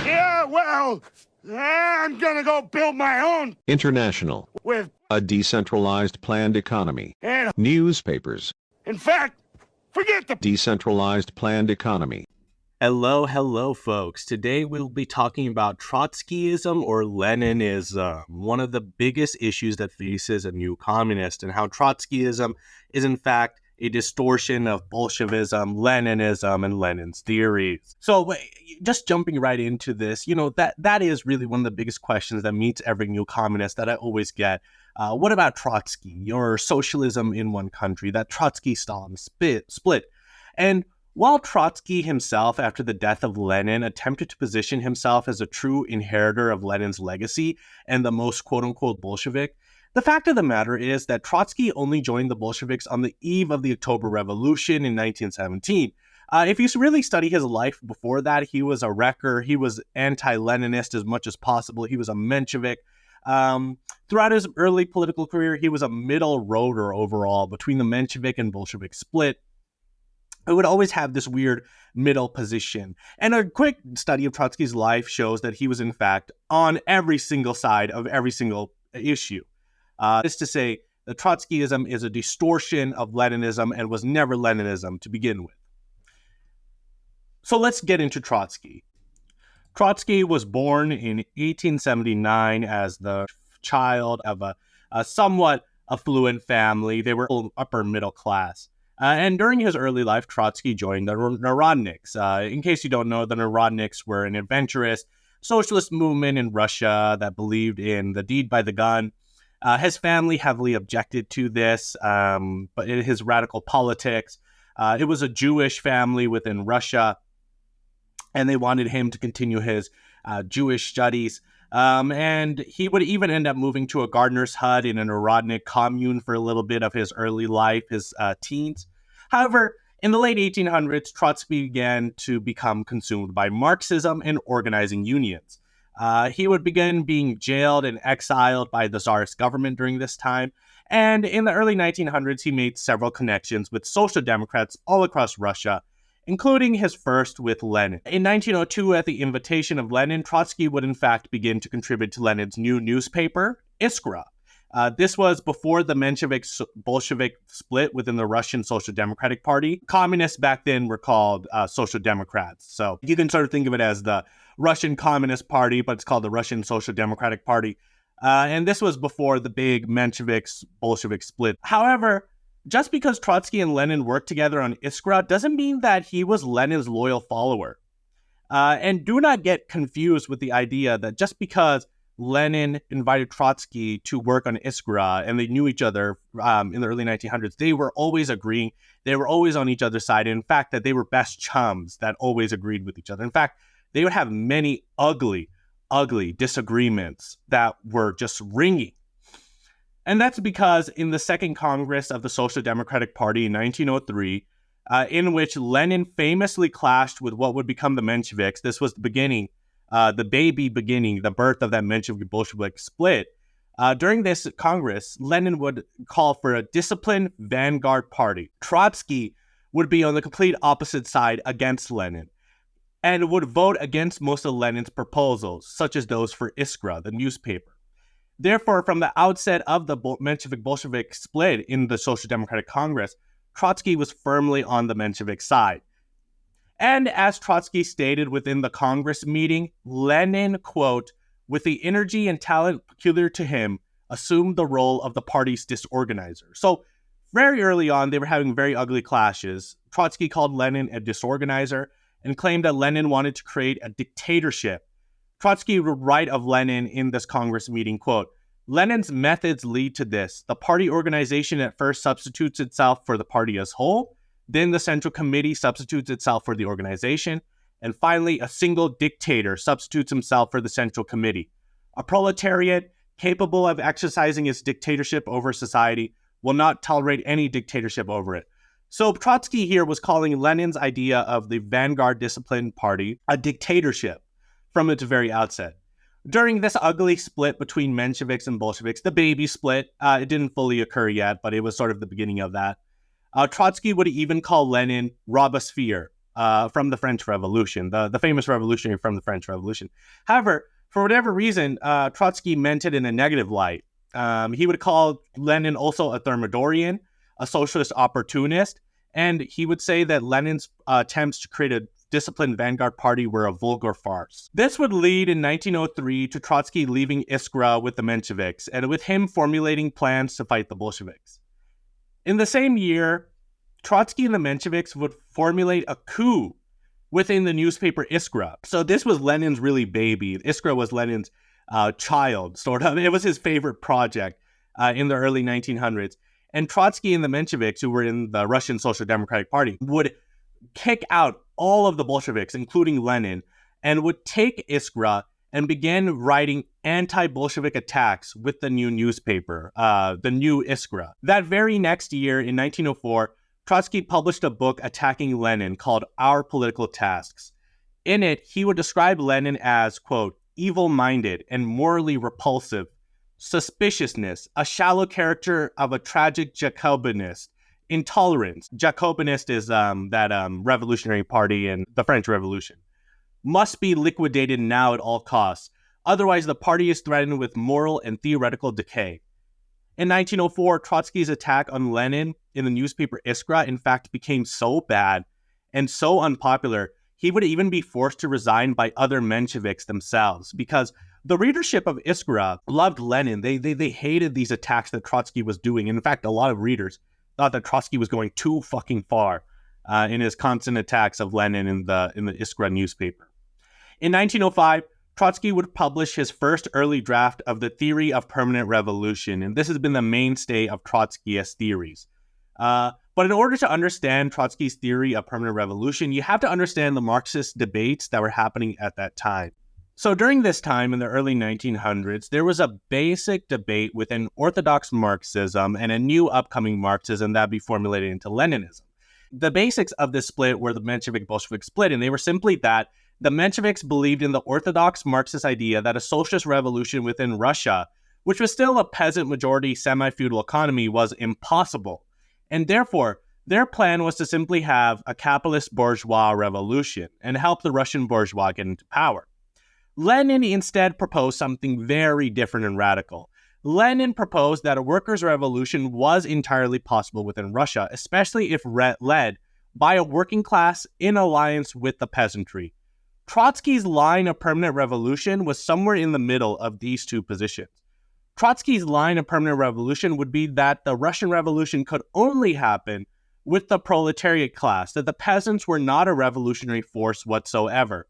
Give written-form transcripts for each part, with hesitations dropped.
Yeah, well, I'm gonna go build my own International. with, A decentralized planned economy. and Newspapers. in fact, forget the Decentralized planned economy. Hello, folks. Today we'll be talking about Trotskyism or Leninism, one of the biggest issues that faces a new communist, and how Trotskyism is in fact a distortion of Bolshevism, Leninism, and Lenin's theories. So just jumping right into this, that is really one of the biggest questions that meets every new communist that I always get. What about Trotsky, or socialism in one country, that Trotsky-Stalin split? And while Trotsky himself, after the death of Lenin, attempted to position himself as a true inheritor of Lenin's legacy and the most quote-unquote Bolshevik, the fact of the matter is that Trotsky only joined the Bolsheviks on the eve of the October Revolution in 1917. If you really study his life before that, he was a wrecker, he was anti-Leninist as much as possible, he was a Menshevik. Throughout his early political career, he was a middle roader overall between the Menshevik and Bolshevik split. It would always have this weird middle position. And a quick study of Trotsky's life shows that he was, in fact, on every single side of every single issue. This is to say that Trotskyism is a distortion of Leninism and was never Leninism to begin with. So let's get into Trotsky. Trotsky was born in 1879 as the child of a somewhat affluent family. They were upper middle class. And during his early life, Trotsky joined the Narodniks. In case you don't know, the Narodniks were an adventurous socialist movement in Russia that believed in the deed by the gun. His family heavily objected to this, but in his radical politics. It was a Jewish family within Russia, and they wanted him to continue his Jewish studies. And he would even end up moving to a gardener's hut in a Narodnik commune for a little bit of his early life, his teens. However, in the late 1800s, Trotsky began to become consumed by Marxism and organizing unions. He would begin being jailed and exiled by the Tsarist government during this time. And in the early 1900s, he made several connections with social democrats all across Russia, including his first with Lenin. In 1902, at the invitation of Lenin, Trotsky would in fact begin to contribute to Lenin's new newspaper, Iskra. This was before the Menshevik-Bolshevik split within the Russian Social Democratic Party. Communists back then were called Social Democrats. So you can sort of think of it as the Russian Communist Party, but it's called the Russian Social Democratic Party. And this was before the big Menshevik-Bolshevik split. However, just because Trotsky and Lenin worked together on Iskra doesn't mean that he was Lenin's loyal follower. And do not get confused with the idea that just because Lenin invited Trotsky to work on Iskra and they knew each other in the early 1900s, they were always agreeing. They were always on each other's side. In fact, that they were best chums that always agreed with each other. In fact, they would have many ugly disagreements that were just ringing. And that's because in the Second Congress of the Social Democratic Party in 1903, in which Lenin famously clashed with what would become the Mensheviks, this was the beginning, the birth of that Menshevik-Bolshevik split. During this Congress, Lenin would call for a disciplined vanguard party. Trotsky would be on the complete opposite side against Lenin and would vote against most of Lenin's proposals, such as those for Iskra, the newspaper. Therefore, from the outset of the Menshevik-Bolshevik split in the Social Democratic Congress, Trotsky was firmly on the Menshevik side. And as Trotsky stated within the Congress meeting, Lenin, quote, with the energy and talent peculiar to him, assumed the role of the party's disorganizer. So very early on, they were having very ugly clashes. Trotsky called Lenin a disorganizer and claimed that Lenin wanted to create a dictatorship. Trotsky would write of Lenin in this Congress meeting, quote, Lenin's methods lead to this. The party organization at first substitutes itself for the party as whole. Then the Central Committee substitutes itself for the organization. And finally, a single dictator substitutes himself for the Central Committee. A proletariat capable of exercising its dictatorship over society will not tolerate any dictatorship over it. So Trotsky here was calling Lenin's idea of the vanguard disciplined party a dictatorship from its very outset. During this ugly split between Mensheviks and Bolsheviks, the baby split, it didn't fully occur yet, but it was sort of the beginning of that. Trotsky would even call Lenin Robespierre, from the French Revolution, the famous revolutionary from the French Revolution. However, for whatever reason, Trotsky meant it in a negative light. He would call Lenin also a Thermidorian, a socialist opportunist, and he would say that Lenin's attempts to create a disciplined vanguard party were a vulgar farce. This would lead in 1903 to Trotsky leaving Iskra with the Mensheviks, and with him formulating plans to fight the Bolsheviks. In the same year, Trotsky and the Mensheviks would formulate a coup within the newspaper Iskra. So this was Lenin's really baby. Iskra was Lenin's child, sort of. It was his favorite project in the early 1900s. And Trotsky and the Mensheviks, who were in the Russian Social Democratic Party, would kick out all of the Bolsheviks, including Lenin, and would take Iskra and began writing anti-Bolshevik attacks with the new newspaper, the new Iskra. That very next year, in 1904, Trotsky published a book attacking Lenin called Our Political Tasks. In it, he would describe Lenin as, quote, evil-minded and morally repulsive, suspiciousness, a shallow character of a tragic Jacobinist, intolerance. Jacobinist is that revolutionary party in the French Revolution. Must be liquidated now at all costs. Otherwise, the party is threatened with moral and theoretical decay. In 1904, Trotsky's attack on Lenin in the newspaper Iskra, in fact, became so bad and so unpopular, he would even be forced to resign by other Mensheviks themselves, because the readership of Iskra loved Lenin. They hated these attacks that Trotsky was doing. In fact, a lot of readers thought that Trotsky was going too fucking far in his constant attacks of Lenin in the Iskra newspaper. In 1905, Trotsky would publish his first early draft of the Theory of Permanent Revolution, and this has been the mainstay of Trotskyist theories. But in order to understand Trotsky's theory of permanent revolution, you have to understand the Marxist debates that were happening at that time. So during this time in the early 1900s, there was a basic debate within Orthodox Marxism and a new upcoming Marxism that would be formulated into Leninism. The basics of this split were the Menshevik-Bolshevik split, and they were simply that the Mensheviks believed in the Orthodox Marxist idea that a socialist revolution within Russia, which was still a peasant-majority semi-feudal economy, was impossible. And therefore, their plan was to simply have a capitalist bourgeois revolution and help the Russian bourgeois get into power. Lenin instead proposed something very different and radical. Lenin proposed that a workers' revolution was entirely possible within Russia, especially if led by a working class in alliance with the peasantry. Trotsky's line of permanent revolution was somewhere in the middle of these two positions. Trotsky's line of permanent revolution would be that the Russian Revolution could only happen with the proletariat class, that the peasants were not a revolutionary force whatsoever.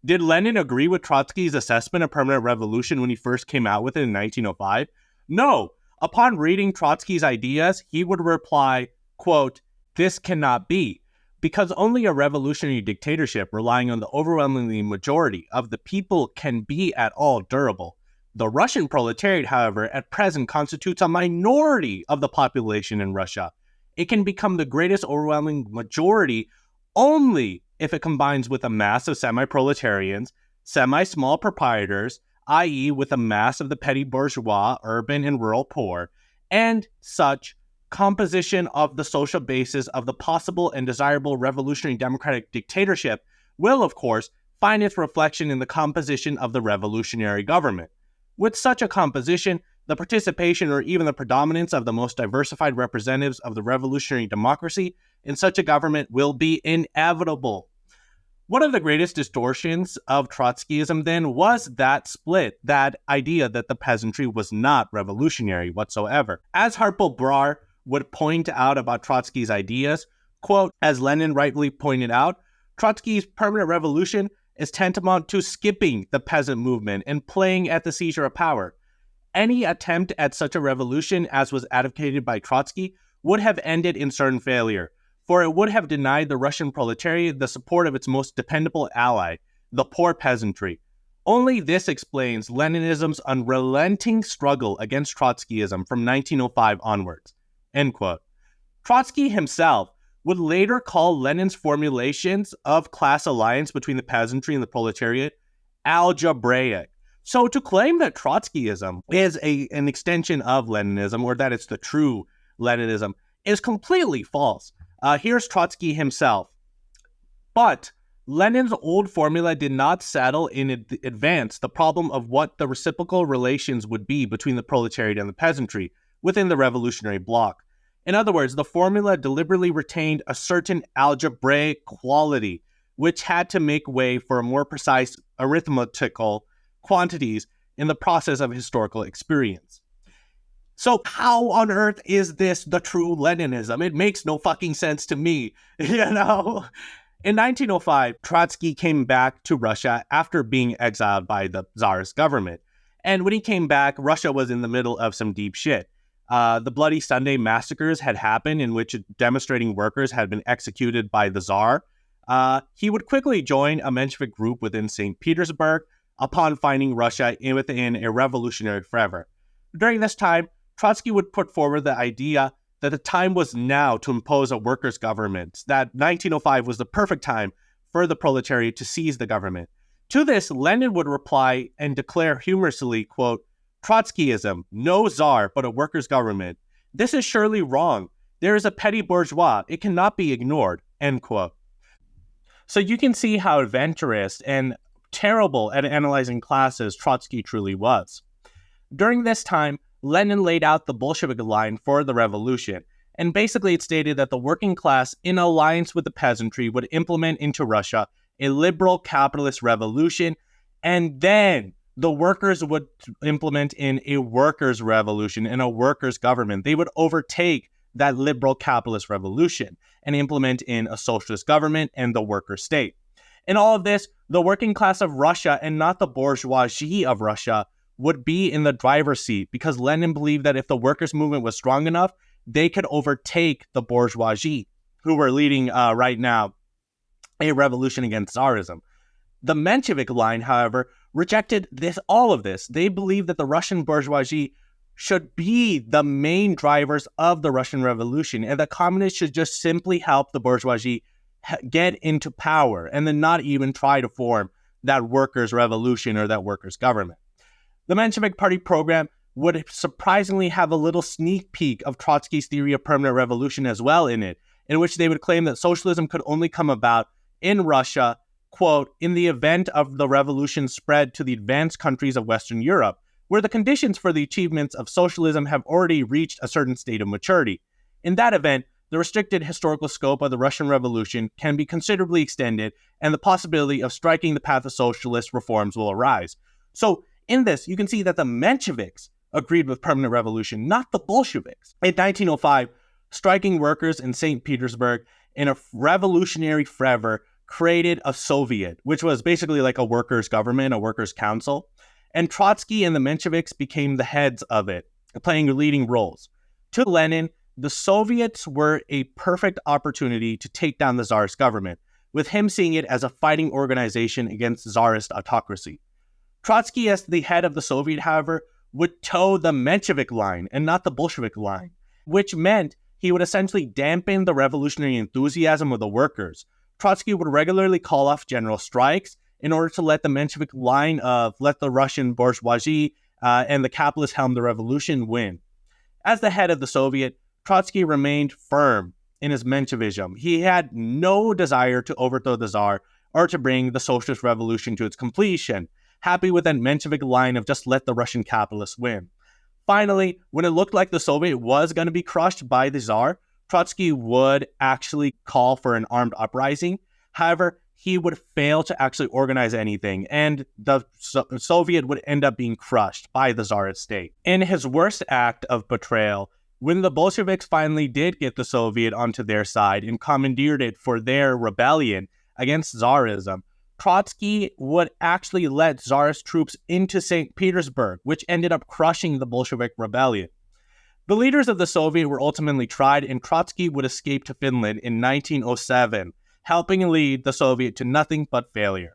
Did Lenin agree with Trotsky's assessment of permanent revolution when he first came out with it in 1905? No. Upon reading Trotsky's ideas, he would reply, quote, "This cannot be, because only a revolutionary dictatorship relying on the overwhelming majority of the people can be at all durable. The Russian proletariat, however, at present constitutes a minority of the population in Russia. It can become the greatest overwhelming majority only if it combines with a mass of semi-proletarians, semi-small proprietors, i.e. with a mass of the petty bourgeois, urban and rural poor, and such composition of the social basis of the possible and desirable revolutionary democratic dictatorship will, of course, find its reflection in the composition of the revolutionary government. With such a composition, the participation or even the predominance of the most diversified representatives of the revolutionary democracy in such a government will be inevitable." One of the greatest distortions of Trotskyism then was that split, that idea that the peasantry was not revolutionary whatsoever. As Hartwell Brar would point out about Trotsky's ideas, quote, as Lenin rightly pointed out, Trotsky's permanent revolution is tantamount to skipping the peasant movement and playing at the seizure of power. Any attempt at such a revolution as was advocated by Trotsky would have ended in certain failure, for it would have denied the Russian proletariat the support of its most dependable ally, the poor peasantry. Only this explains Leninism's unrelenting struggle against Trotskyism from 1905 onwards. End quote. Trotsky himself would later call Lenin's formulations of class alliance between the peasantry and the proletariat algebraic. So to claim that Trotskyism is an extension of Leninism, or that it's the true Leninism, is completely false. Here's Trotsky himself. But Lenin's old formula did not settle in advance the problem of what the reciprocal relations would be between the proletariat and the peasantry within the revolutionary bloc. In other words, the formula deliberately retained a certain algebraic quality, which had to make way for more precise arithmetical quantities in the process of historical experience. So how on earth is this the true Leninism? It makes no fucking sense to me, you know? In 1905, Trotsky came back to Russia after being exiled by the Tsarist government. And when he came back, Russia was in the middle of some deep shit. The Bloody Sunday massacres had happened, in which demonstrating workers had been executed by the Tsar. He would quickly join a Menshevik group within St. Petersburg upon finding Russia within a revolutionary fervor. During this time, Trotsky would put forward the idea that the time was now to impose a workers' government, that 1905 was the perfect time for the proletariat to seize the government. To this, Lenin would reply and declare humorously, quote, "Trotskyism, no czar, but a workers' government. This is surely wrong. There is a petty bourgeois. It cannot be ignored," end quote. So you can see how adventurous and terrible at analyzing classes Trotsky truly was. During this time, Lenin laid out the Bolshevik line for the revolution, and basically it stated that the working class, in alliance with the peasantry, would implement into Russia a liberal capitalist revolution, and then the workers would implement in a workers' revolution, in a workers' government. They would overtake that liberal capitalist revolution and implement in a socialist government and the worker state. In all of this, the working class of Russia, and not the bourgeoisie of Russia, would be in the driver's seat, because Lenin believed that if the workers' movement was strong enough, they could overtake the bourgeoisie, who were leading right now a revolution against Tsarism. The Menshevik line, however, rejected all of this. They believed that the Russian bourgeoisie should be the main drivers of the Russian Revolution, and that communists should just simply help the bourgeoisie get into power, and then not even try to form that workers' revolution or that workers' government. The Menshevik Party program would surprisingly have a little sneak peek of Trotsky's theory of permanent revolution as well in it, in which they would claim that socialism could only come about in Russia, quote, "in the event of the revolution spread to the advanced countries of Western Europe, where the conditions for the achievements of socialism have already reached a certain state of maturity. In that event, the restricted historical scope of the Russian Revolution can be considerably extended, and the possibility of striking the path of socialist reforms will arise." So in this, you can see that the Mensheviks agreed with permanent revolution, not the Bolsheviks. In 1905, striking workers in St. Petersburg in a revolutionary fervor created a Soviet, which was basically like a workers' government, a workers' council. And Trotsky and the Mensheviks became the heads of it, playing leading roles. To Lenin, the Soviets were a perfect opportunity to take down the Tsarist government, with him seeing it as a fighting organization against Tsarist autocracy. Trotsky, as the head of the Soviet, however, would toe the Menshevik line and not the Bolshevik line, which meant he would essentially dampen the revolutionary enthusiasm of the workers. Trotsky would regularly call off general strikes in order to let the Menshevik line of let the Russian bourgeoisie and the capitalist helm the revolution win. As the head of the Soviet, Trotsky remained firm in his Menshevism. He had no desire to overthrow the Tsar or to bring the socialist revolution to its completion, happy with that Menshevik line of just let the Russian capitalists win. Finally, when it looked like the Soviet was going to be crushed by the Tsar, Trotsky would actually call for an armed uprising. However, he would fail to actually organize anything, and the Soviet would end up being crushed by the Tsarist state. In his worst act of betrayal, when the Bolsheviks finally did get the Soviet onto their side and commandeered it for their rebellion against Tsarism, Trotsky would actually let Tsarist troops into St. Petersburg, which ended up crushing the Bolshevik rebellion. The leaders of the Soviet were ultimately tried, and Trotsky would escape to Finland in 1907, helping lead the Soviet to nothing but failure.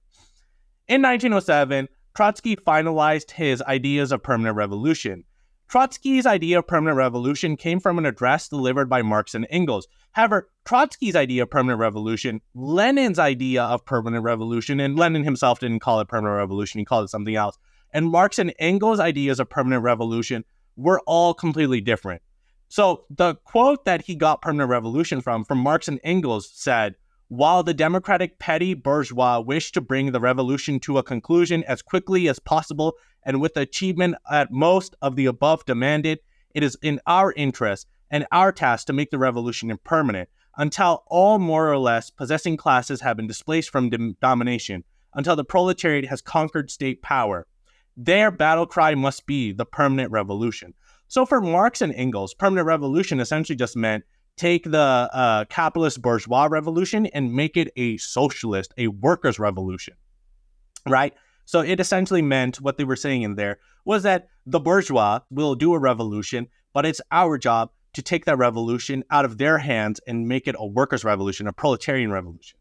In 1907, Trotsky finalized his ideas of permanent revolution. Trotsky's idea of permanent revolution came from an address delivered by Marx and Engels. However, Trotsky's idea of permanent revolution, Lenin's idea of permanent revolution, and Lenin himself didn't call it permanent revolution, he called it something else, and Marx and Engels' ideas of permanent revolution were all completely different. So the quote that he got permanent revolution from Marx and Engels said, while the democratic petty bourgeois wish to bring the revolution to a conclusion as quickly as possible and with the achievement at most of the above demanded, it is in our interest and our task to make the revolution impermanent until all more or less possessing classes have been displaced from domination, until the proletariat has conquered state power. Their battle cry must be the permanent revolution. So for Marx and Engels, permanent revolution essentially just meant take the capitalist bourgeois revolution and make it a socialist, a workers' revolution, right? So it essentially meant what they were saying in there was that the bourgeois will do a revolution, but it's our job to take that revolution out of their hands and make it a workers' revolution, a proletarian revolution.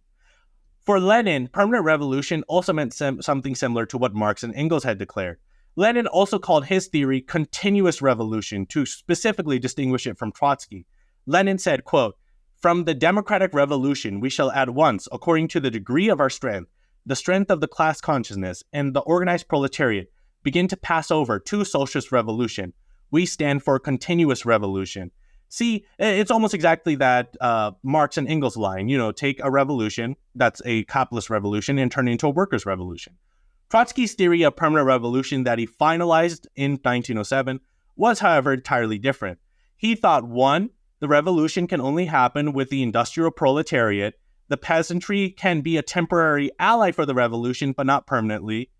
For Lenin, permanent revolution also meant something similar to what Marx and Engels had declared. Lenin also called his theory continuous revolution to specifically distinguish it from Trotsky. Lenin said, quote, "From the democratic revolution, we shall at once, according to the degree of our strength, the strength of the class consciousness, and the organized proletariat, begin to pass over to socialist revolution. We stand for continuous revolution." See, it's almost exactly that Marx and Engels line, take a revolution that's a capitalist revolution and turn it into a workers' revolution. Trotsky's theory of permanent revolution that he finalized in 1907 was, however, entirely different. He thought, one, the revolution can only happen with the industrial proletariat. The peasantry can be a temporary ally for the revolution, but not permanently.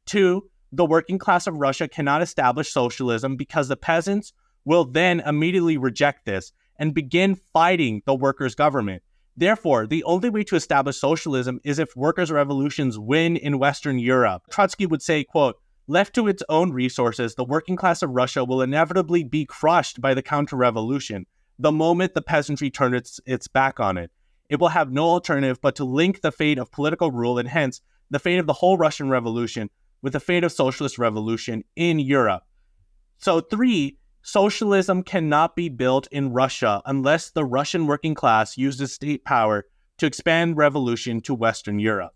Two, the working class of Russia cannot establish socialism because the peasants will then immediately reject this and begin fighting the workers' government. Therefore, the only way to establish socialism is if workers' revolutions win in Western Europe. Trotsky would say, quote, "Left to its own resources, the working class of Russia will inevitably be crushed by the counter-revolution the moment the peasantry turns its back on it. It will have no alternative but to link the fate of political rule and hence the fate of the whole Russian Revolution with the fate of socialist revolution in Europe." So three, socialism cannot be built in Russia unless the Russian working class uses state power to expand revolution to Western Europe.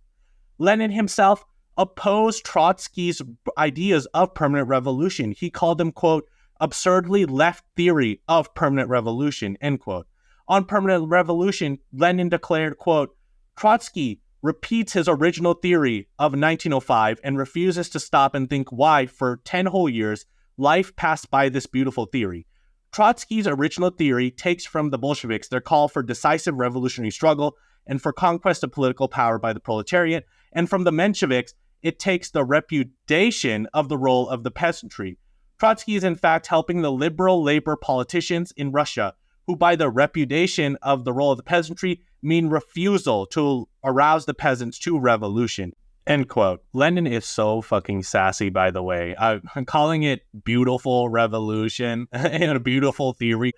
Lenin himself opposed Trotsky's ideas of permanent revolution. He called them, quote, "absurdly left theory of permanent revolution," end quote. On permanent revolution, Lenin declared, quote, "Trotsky repeats his original theory of 1905 and refuses to stop and think why, for 10 whole years, life passed by this beautiful theory. Trotsky's original theory takes from the Bolsheviks their call for decisive revolutionary struggle and for conquest of political power by the proletariat, and from the Mensheviks, it takes the repudiation of the role of the peasantry. Trotsky is in fact helping the liberal labor politicians in Russia, who by the repudiation of the role of the peasantry mean refusal to arouse the peasants to revolution." End quote. Lenin is so fucking sassy, by the way. I'm calling it beautiful revolution and a beautiful theory.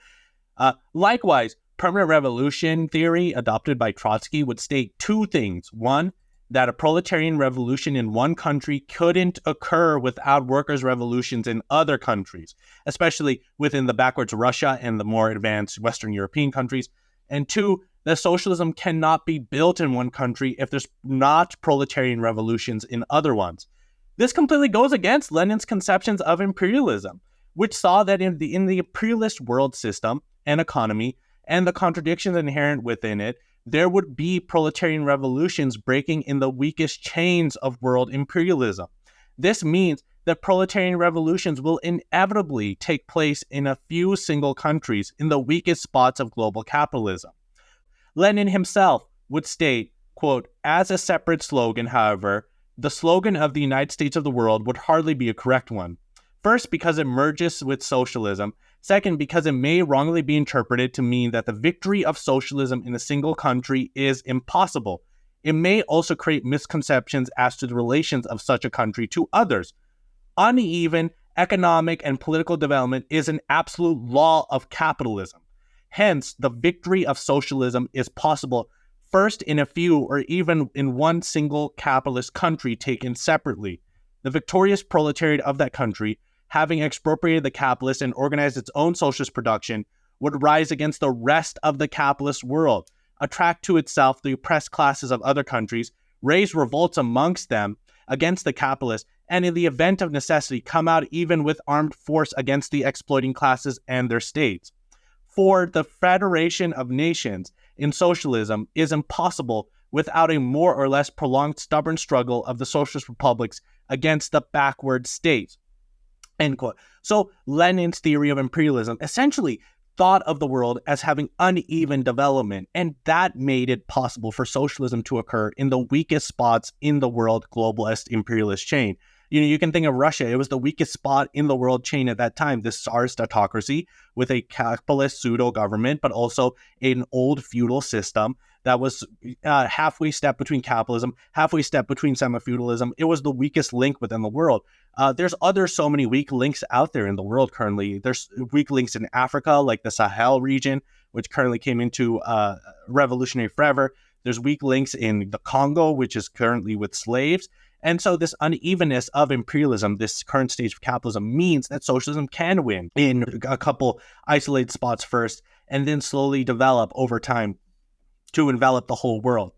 Likewise, permanent revolution theory adopted by Trotsky would state two things. One, that a proletarian revolution in one country couldn't occur without workers' revolutions in other countries, especially within the backwards Russia and the more advanced Western European countries. And two, that socialism cannot be built in one country if there's not proletarian revolutions in other ones. This completely goes against Lenin's conceptions of imperialism, which saw that in the imperialist world system and economy and the contradictions inherent within it, there would be proletarian revolutions breaking in the weakest chains of world imperialism. This means that proletarian revolutions will inevitably take place in a few single countries in the weakest spots of global capitalism. Lenin himself would state, quote, "As a separate slogan, however, the slogan of the United States of the world would hardly be a correct one. First, because it merges with socialism. Second, because it may wrongly be interpreted to mean that the victory of socialism in a single country is impossible. It may also create misconceptions as to the relations of such a country to others. Uneven economic and political development is an absolute law of capitalism. Hence, the victory of socialism is possible first in a few or even in one single capitalist country taken separately. The victorious proletariat of that country, having expropriated the capitalists and organized its own socialist production, would rise against the rest of the capitalist world, attract to itself the oppressed classes of other countries, raise revolts amongst them against the capitalists, and in the event of necessity come out even with armed force against the exploiting classes and their states. For the Federation of Nations in socialism is impossible without a more or less prolonged stubborn struggle of the socialist republics against the backward states. End quote. So Lenin's theory of imperialism essentially thought of the world as having uneven development, and that made it possible for socialism to occur in the weakest spots in the world globalist imperialist chain. You can think of Russia. It was the weakest spot in the world chain at that time, this Tsarist autocracy with a capitalist pseudo-government, but also an old feudal system that was halfway step between capitalism, halfway step between semi-feudalism. It was the weakest link within the world. There's so many weak links out there in the world currently. There's weak links in Africa, like the Sahel region, which currently came into revolutionary forever. There's weak links in the Congo, which is currently with slaves. And so this unevenness of imperialism, this current stage of capitalism, means that socialism can win in a couple isolated spots first, and then slowly develop over time to envelop the whole world.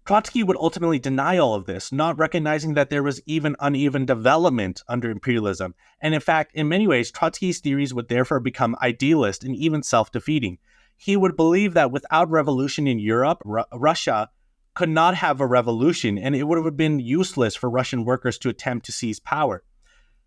Trotsky would ultimately deny all of this, not recognizing that there was even uneven development under imperialism. And in fact, in many ways, Trotsky's theories would therefore become idealist and even self-defeating. He would believe that without revolution in Europe, Russia could not have a revolution, and it would have been useless for Russian workers to attempt to seize power.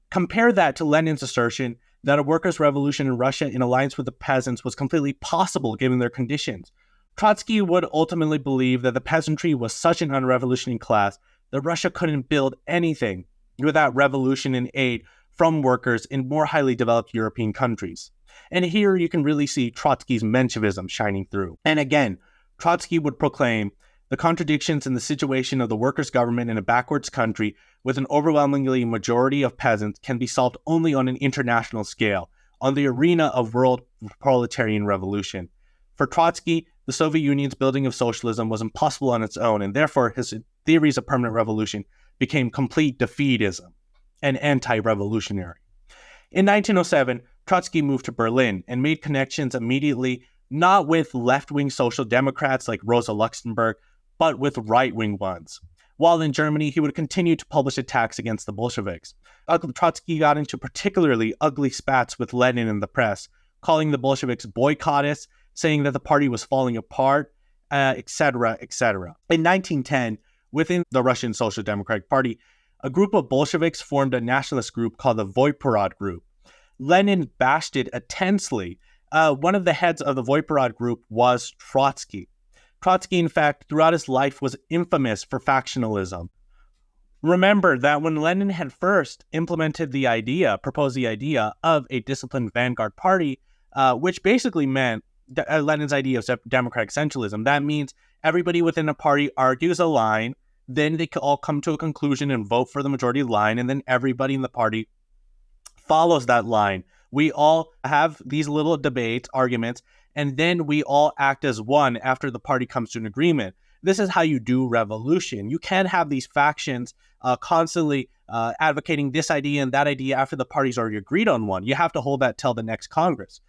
Compare that to Lenin's assertion that a workers' revolution in Russia in alliance with the peasants was completely possible given their conditions. Trotsky would ultimately believe that the peasantry was such an unrevolutionary class that Russia couldn't build anything without revolution and aid from workers in more highly developed European countries. And here you can really see Trotsky's Menshevism shining through. And again, Trotsky would proclaim the contradictions in the situation of the workers' government in a backwards country with an overwhelmingly majority of peasants can be solved only on an international scale, on the arena of world proletarian revolution. For Trotsky, the Soviet Union's building of socialism was impossible on its own, and therefore his theories of permanent revolution became complete defeatism and anti-revolutionary. In 1907, Trotsky moved to Berlin and made connections immediately, not with left-wing social democrats like Rosa Luxemburg, but with right-wing ones. While in Germany, he would continue to publish attacks against the Bolsheviks. Trotsky got into particularly ugly spats with Lenin in the press, calling the Bolsheviks boycottists, saying that the party was falling apart, etc., etc. In 1910, within the Russian Social Democratic Party, a group of Bolsheviks formed a nationalist group called the Voiporod Group. Lenin bashed it intensely. One of the heads of the Voiporod Group was Trotsky. Trotsky, in fact, throughout his life was infamous for factionalism. Remember that when Lenin had first proposed the idea of a disciplined vanguard party, which basically meant Lenin's idea of democratic centralism. That means everybody within a party argues a line, then they all come to a conclusion and vote for the majority line, and then everybody in the party follows that line. We all have these little debates, arguments, and then we all act as one after the party comes to an agreement. This is how you do revolution. You can't have these factions constantly advocating this idea and that idea after the party's already agreed on one. You have to hold that till the next Congress.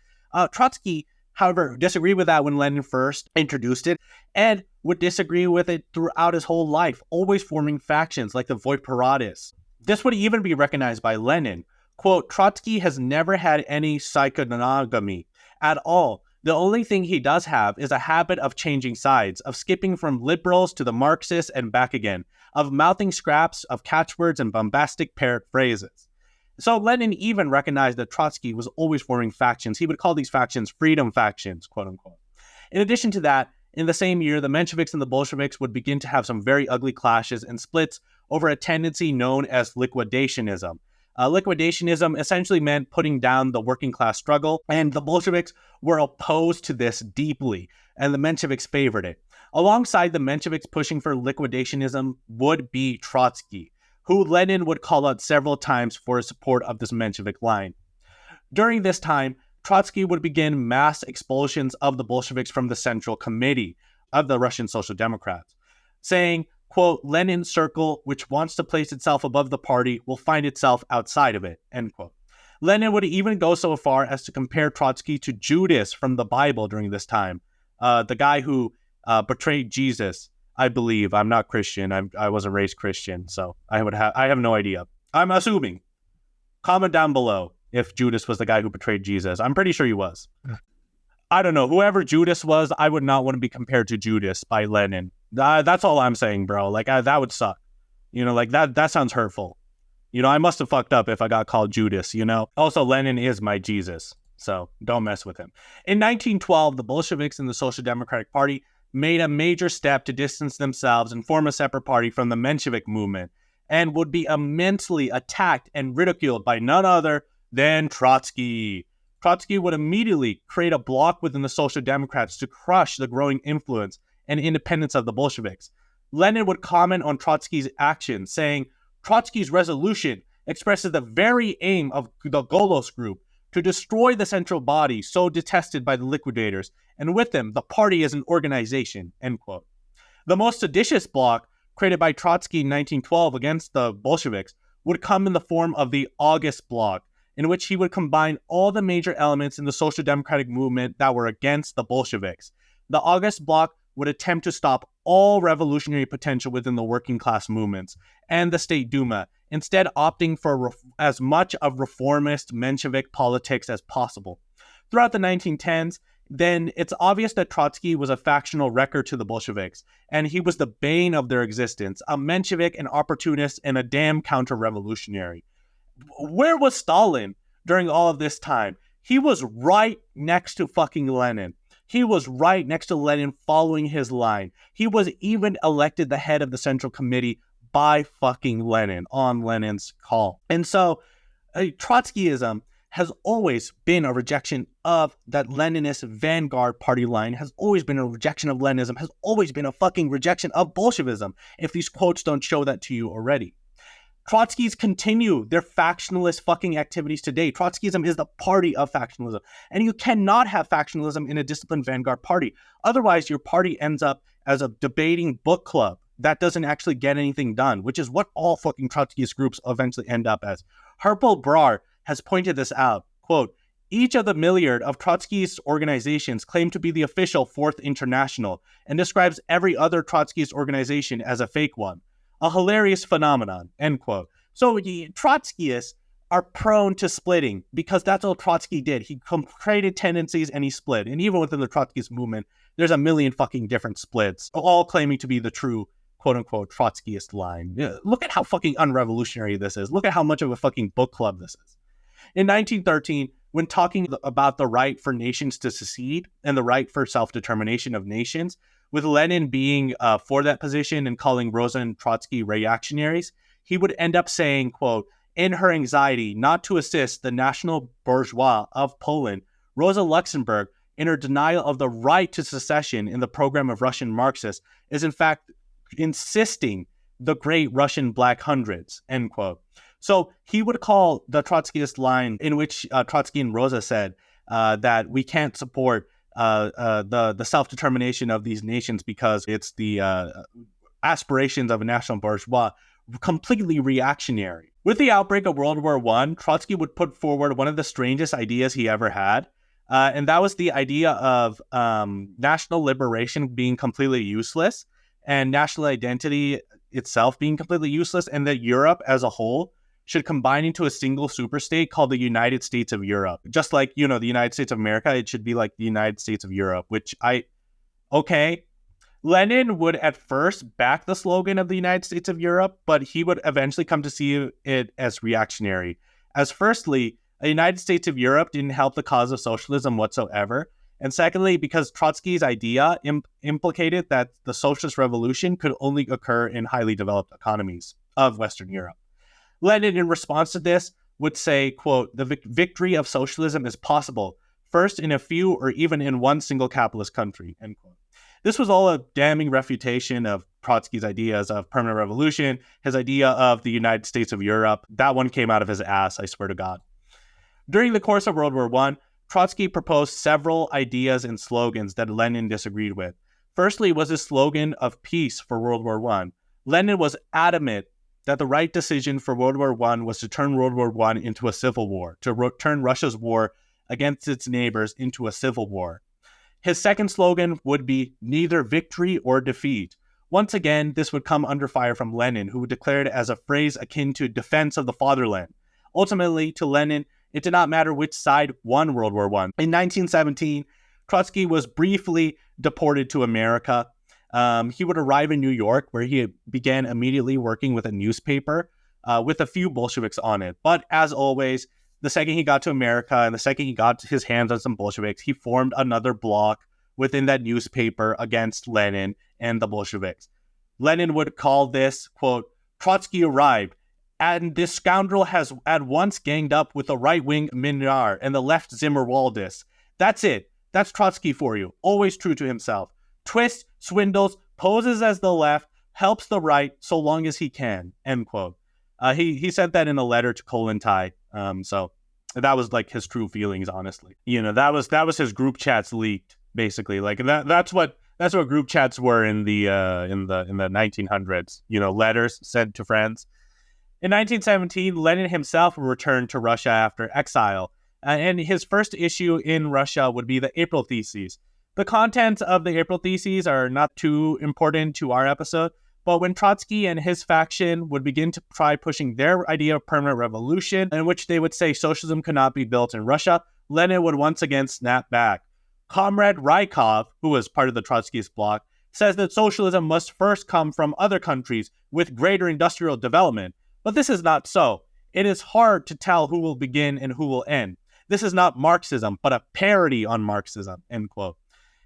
Trotsky, however, disagreed with that when Lenin first introduced it, and would disagree with it throughout his whole life, always forming factions like the Voiporodists. This would even be recognized by Lenin. Quote, Trotsky has never had any psychonogamy at all. The only thing he does have is a habit of changing sides, of skipping from liberals to the Marxists and back again, of mouthing scraps of catchwords and bombastic parrot phrases. So Lenin even recognized that Trotsky was always forming factions. He would call these factions freedom factions, quote unquote. In addition to that, in the same year, the Mensheviks and the Bolsheviks would begin to have some very ugly clashes and splits over a tendency known as liquidationism. Liquidationism essentially meant putting down the working class struggle, and the Bolsheviks were opposed to this deeply, and the Mensheviks favored it. Alongside the Mensheviks pushing for liquidationism would be Trotsky, who Lenin would call out several times for his support of this Menshevik line. During this time, Trotsky would begin mass expulsions of the Bolsheviks from the Central Committee of the Russian Social Democrats, saying, quote, Lenin's circle, which wants to place itself above the party, will find itself outside of it, end quote. Lenin would even go so far as to compare Trotsky to Judas from the Bible during this time, the guy who betrayed Jesus, I believe. I'm not Christian. I wasn't raised Christian, so I have no idea. I'm assuming. Comment down below if Judas was the guy who betrayed Jesus. I'm pretty sure he was. I don't know, whoever Judas was, I would not want to be compared to Judas by Lenin. That's all I'm saying, bro. Like, that would suck. You know, like, that sounds hurtful. You know, I must have fucked up if I got called Judas, you know? Also, Lenin is my Jesus, so don't mess with him. In 1912, the Bolsheviks and the Social Democratic Party made a major step to distance themselves and form a separate party from the Menshevik movement, and would be immensely attacked and ridiculed by none other than Trotsky. Trotsky would immediately create a bloc within the Social Democrats to crush the growing influence and independence of the Bolsheviks. Lenin would comment on Trotsky's actions, saying, Trotsky's resolution expresses the very aim of the Golos group to destroy the central body so detested by the liquidators, and with them, the party as an organization, end quote. The most seditious bloc created by Trotsky in 1912 against the Bolsheviks would come in the form of the August Bloc, in which he would combine all the major elements in the social democratic movement that were against the Bolsheviks. The August Bloc would attempt to stop all revolutionary potential within the working class movements and the State Duma, instead opting for as much of reformist Menshevik politics as possible. Throughout the 1910s, then it's obvious that Trotsky was a factional wrecker to the Bolsheviks, and he was the bane of their existence, a Menshevik, an opportunist, and a damn counter-revolutionary. Where was Stalin during all of this time? He was right next to fucking Lenin. He was right next to Lenin, following his line. He was even elected the head of the Central Committee by fucking Lenin on Lenin's call. And so Trotskyism has always been a rejection of that Leninist vanguard party line, has always been a rejection of Leninism, has always been a fucking rejection of Bolshevism, if these quotes don't show that to you already. Trotskys continue their factionalist fucking activities today. Trotskyism is the party of factionalism. And you cannot have factionalism in a disciplined vanguard party. Otherwise, your party ends up as a debating book club that doesn't actually get anything done, which is what all fucking Trotskyist groups eventually end up as. Harpal Brar has pointed this out. Quote, each of the myriad of Trotskyist organizations claim to be the official Fourth International and describes every other Trotskyist organization as a fake one. A hilarious phenomenon, end quote. So Trotskyists are prone to splitting because that's all Trotsky did. He created tendencies and he split. And even within the Trotskyist movement, there's a million fucking different splits, all claiming to be the true quote-unquote Trotskyist line. Look at how fucking unrevolutionary this is. Look at how much of a fucking book club this is. In 1913, when talking about the right for nations to secede and the right for self-determination of nations, with Lenin being for that position and calling Rosa and Trotsky reactionaries, he would end up saying, quote, in her anxiety not to assist the national bourgeois of Poland, Rosa Luxemburg, in her denial of the right to secession in the program of Russian Marxists, is in fact insisting the great Russian Black Hundreds, end quote. So he would call the Trotskyist line in which Trotsky and Rosa said that we can't support the self-determination of these nations because it's the aspirations of a national bourgeois, completely reactionary. With the outbreak of World War I, Trotsky would put forward one of the strangest ideas he ever had, and that was the idea of national liberation being completely useless and national identity itself being completely useless, and that Europe as a whole should combine into a single superstate called the United States of Europe. Just like, you know, the United States of America, it should be like the United States of Europe, which okay. Lenin would at first back the slogan of the United States of Europe, but he would eventually come to see it as reactionary. As firstly, a United States of Europe didn't help the cause of socialism whatsoever. And secondly, because Trotsky's idea implicated that the socialist revolution could only occur in highly developed economies of Western Europe. Lenin, in response to this, would say, quote, the victory of socialism is possible, first in a few or even in one single capitalist country, end quote. This was all a damning refutation of Trotsky's ideas of permanent revolution, his idea of the United States of Europe. That one came out of his ass, I swear to God. During the course of World War I, Trotsky proposed several ideas and slogans that Lenin disagreed with. Firstly was his slogan of peace for World War I. Lenin was adamant that the right decision for World War I was to turn World War I into a civil war, to turn Russia's war against its neighbors into a civil war. His second slogan would be neither victory or defeat. Once again, this would come under fire from Lenin, who declared it as a phrase akin to defense of the fatherland. Ultimately, to Lenin, it did not matter which side won World War I. In 1917, Trotsky was briefly deported to America. He would arrive in New York, where he began immediately working with a newspaper with a few Bolsheviks on it. But as always, the second he got to America and the second he got his hands on some Bolsheviks, he formed another bloc within that newspaper against Lenin and the Bolsheviks. Lenin would call this, quote, Trotsky arrived, and this scoundrel has at once ganged up with the right-wing Minar and the left Zimmerwaldis. That's it. That's Trotsky for you. Always true to himself. Twists, swindles, poses as the left, helps the right so long as he can, end quote. He said that in a letter to Kollontai. So that was like his true feelings, honestly. You know, that was his group chats leaked, basically. Like that's what group chats were in the 1900s. You know, letters sent to friends. In 1917, Lenin himself returned to Russia after exile, and his first issue in Russia would be the April Theses. The contents of the April Theses are not too important to our episode, but when Trotsky and his faction would begin to try pushing their idea of permanent revolution, in which they would say socialism could not be built in Russia, Lenin would once again snap back. Comrade Rykov, who was part of the Trotskyist bloc, says that socialism must first come from other countries with greater industrial development. But this is not so. It is hard to tell who will begin and who will end. This is not Marxism, but a parody on Marxism, end quote.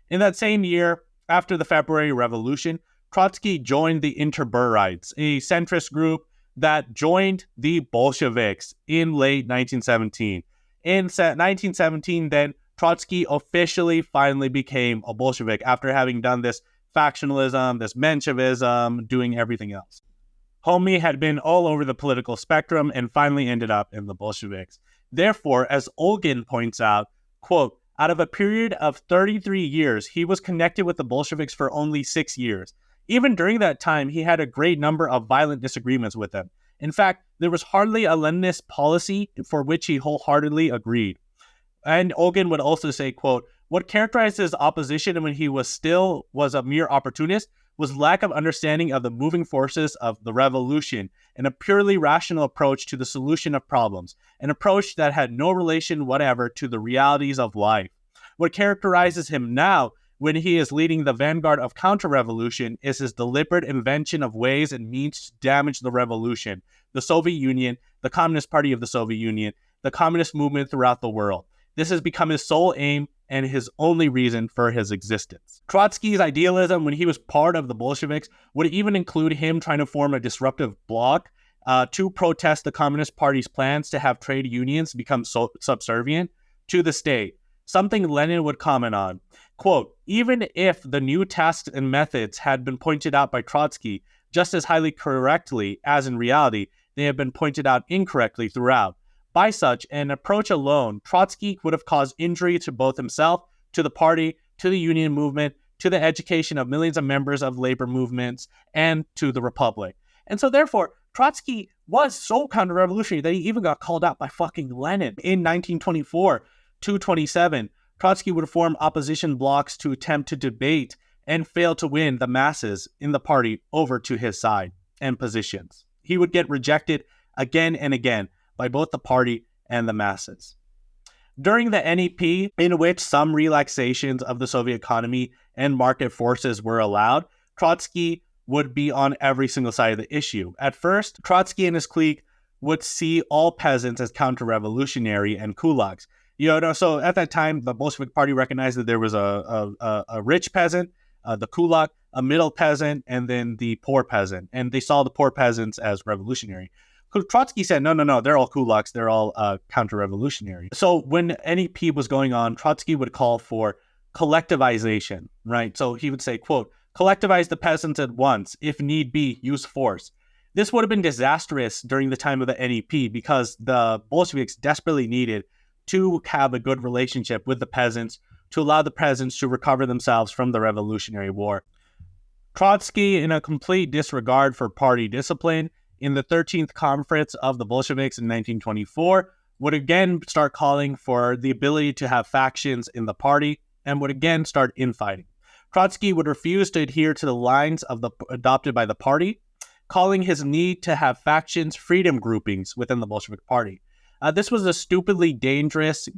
In that same year, after the February Revolution, Trotsky joined the Interburites, a centrist group that joined the Bolsheviks in late 1917. In 1917, then, Trotsky officially finally became a Bolshevik after having done this factionalism, this Menshevism, doing everything else. Homie had been all over the political spectrum and finally ended up in the Bolsheviks. Therefore, as Olgin points out, quote, out of a period of 33 years, he was connected with the Bolsheviks for only 6 years. Even during that time, he had a great number of violent disagreements with them. In fact, there was hardly a Leninist policy for which he wholeheartedly agreed. And Olgin would also say, quote, what characterized his opposition when he was a mere opportunist was lack of understanding of the moving forces of the revolution and a purely rational approach to the solution of problems, an approach that had no relation whatever to the realities of life. What characterizes him now when he is leading the vanguard of counter-revolution is his deliberate invention of ways and means to damage the revolution, the Soviet Union, the Communist Party of the Soviet Union, the communist movement throughout the world. This has become his sole aim and his only reason for his existence. Trotsky's idealism when he was part of the Bolsheviks would even include him trying to form a disruptive bloc to protest the Communist Party's plans to have trade unions become subservient to the state, something Lenin would comment on. Quote, even if the new tasks and methods had been pointed out by Trotsky just as highly correctly as in reality, they have been pointed out incorrectly throughout. By such an approach alone, Trotsky would have caused injury to both himself, to the party, to the union movement, to the education of millions of members of labor movements, and to the Republic. And so therefore, Trotsky was so counter-revolutionary that he even got called out by fucking Lenin. In 1924 to 27, Trotsky would form opposition blocs to attempt to debate and fail to win the masses in the party over to his side and positions. He would get rejected again and again by both the party and the masses. During the NEP, in which some relaxations of the Soviet economy and market forces were allowed, Trotsky would be on every single side of the issue. At first, Trotsky and his clique would see all peasants as counter-revolutionary and kulaks. So at that time, the Bolshevik Party recognized that there was a rich peasant, the kulak, a middle peasant, and then the poor peasant. And they saw the poor peasants as revolutionary. Trotsky said, no, they're all kulaks, they're all counter-revolutionary. So when NEP was going on, Trotsky would call for collectivization, right? So he would say, quote, collectivize the peasants at once, if need be, use force. This would have been disastrous during the time of the NEP because the Bolsheviks desperately needed to have a good relationship with the peasants to allow the peasants to recover themselves from the Revolutionary War. Trotsky, in a complete disregard for party discipline, in the 13th Conference of the Bolsheviks in 1924, would again start calling for the ability to have factions in the party and would again start infighting. Trotsky would refuse to adhere to the lines adopted by the party, calling his need to have factions freedom groupings within the Bolshevik Party. This was a stupidly dangerous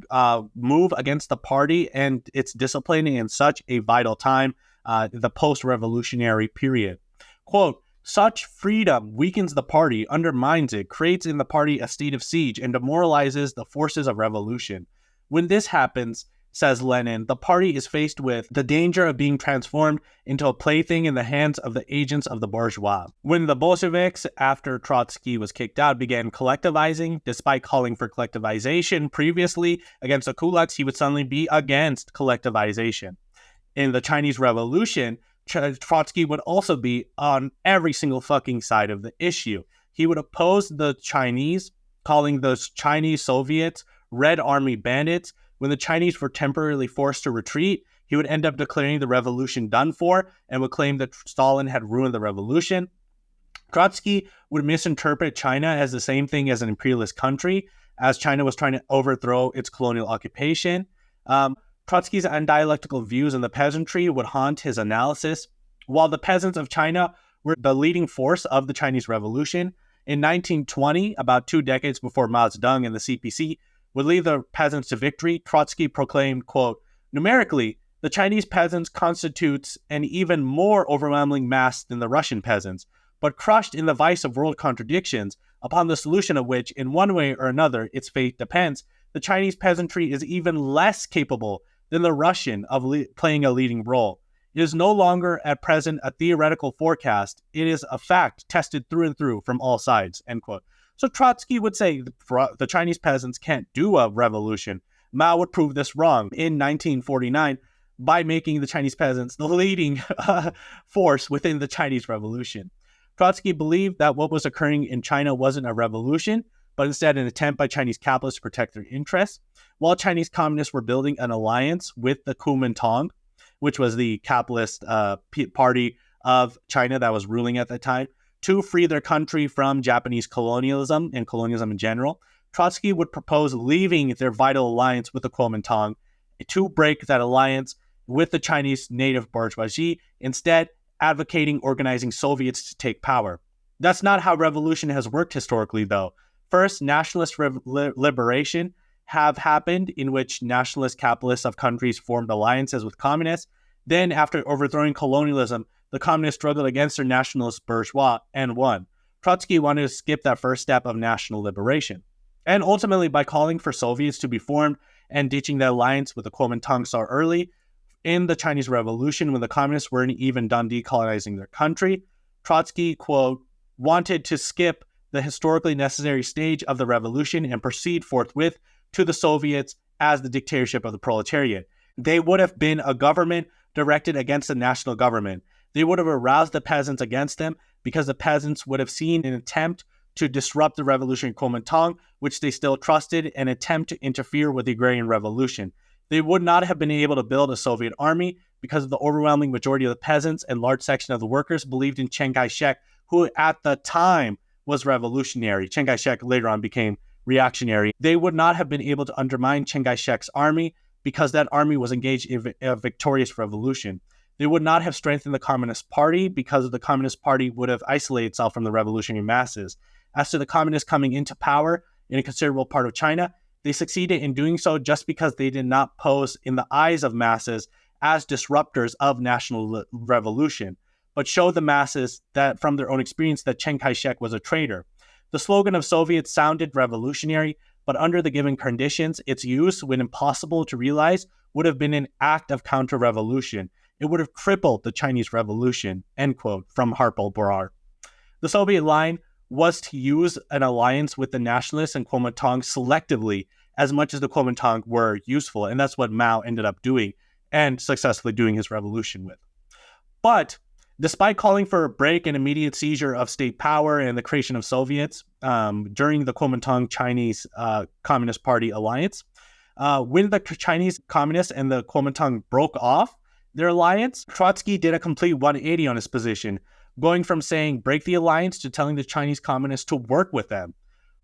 move against the party and its discipline in such a vital time, the post-revolutionary period. Quote, such freedom weakens the party, undermines it, creates in the party a state of siege, and demoralizes the forces of revolution. When this happens, says Lenin, the party is faced with the danger of being transformed into a plaything in the hands of the agents of the bourgeois. When the Bolsheviks, after Trotsky was kicked out, began collectivizing, despite calling for collectivization previously against the kulaks, he would suddenly be against collectivization. In the Chinese Revolution, Trotsky would also be on every single fucking side of the issue. He would oppose the Chinese, calling those Chinese Soviets Red Army bandits. When the Chinese were temporarily forced to retreat, he would end up declaring the revolution done for and would claim that Stalin had ruined the revolution. Trotsky would misinterpret China as the same thing as an imperialist country, as China was trying to overthrow its colonial occupation. Trotsky's undialectical views on the peasantry would haunt his analysis. While the peasants of China were the leading force of the Chinese Revolution, in 1920, about 2 decades before Mao Zedong and the CPC would lead the peasants to victory, Trotsky proclaimed, quote, numerically, the Chinese peasants constitutes an even more overwhelming mass than the Russian peasants, but crushed in the vice of world contradictions, upon the solution of which, in one way or another, its fate depends, the Chinese peasantry is even less capable than the Russian of playing a leading role. It is no longer at present a theoretical forecast. It is a fact tested through and through from all sides, end quote. So Trotsky would say the Chinese peasants can't do a revolution. Mao would prove this wrong in 1949 by making the Chinese peasants the leading force within the Chinese Revolution. Trotsky believed that what was occurring in China wasn't a revolution, but instead an attempt by Chinese capitalists to protect their interests. While Chinese communists were building an alliance with the Kuomintang, which was the capitalist party of China that was ruling at the time, to free their country from Japanese colonialism and colonialism in general, Trotsky would propose leaving their vital alliance with the Kuomintang to break that alliance with the Chinese native bourgeoisie, instead advocating organizing Soviets to take power. That's not how revolution has worked historically, though. First, nationalist liberation have happened in which nationalist capitalists of countries formed alliances with communists. Then, after overthrowing colonialism, the communists struggled against their nationalist bourgeois and won. Trotsky wanted to skip that first step of national liberation. And ultimately, by calling for Soviets to be formed and ditching the alliance with the Kuomintang so early in the Chinese Revolution, when the communists weren't even done decolonizing their country, Trotsky, quote, wanted to skip the historically necessary stage of the revolution and proceed forthwith to the Soviets as the dictatorship of the proletariat. They would have been a government directed against the national government. They would have aroused the peasants against them because the peasants would have seen an attempt to disrupt the revolution in Kuomintang, which they still trusted, and attempt to interfere with the agrarian revolution. They would not have been able to build a Soviet army because of the overwhelming majority of the peasants and large section of the workers believed in Chiang Kai-shek, who at the time was revolutionary. Chiang Kai-shek later on became reactionary. They would not have been able to undermine Chiang Kai-shek's army because that army was engaged in a victorious revolution. They would not have strengthened the Communist Party because the Communist Party would have isolated itself from the revolutionary masses. As to the communists coming into power in a considerable part of China, they succeeded in doing so just because they did not pose in the eyes of masses as disruptors of national revolution, but showed the masses that from their own experience that Chiang Kai-shek was a traitor. The slogan of Soviets sounded revolutionary, but under the given conditions, its use, when impossible to realize, would have been an act of counter-revolution. It would have crippled the Chinese Revolution, end quote, from Harpal Borar. The Soviet line was to use an alliance with the nationalists and Kuomintang selectively as much as the Kuomintang were useful, and that's what Mao ended up doing and successfully doing his revolution with. But despite calling for a break and immediate seizure of state power and the creation of Soviets during the Kuomintang Chinese Communist Party alliance, when the Chinese communists and the Kuomintang broke off their alliance, Trotsky did a complete 180 on his position, going from saying break the alliance to telling the Chinese communists to work with them.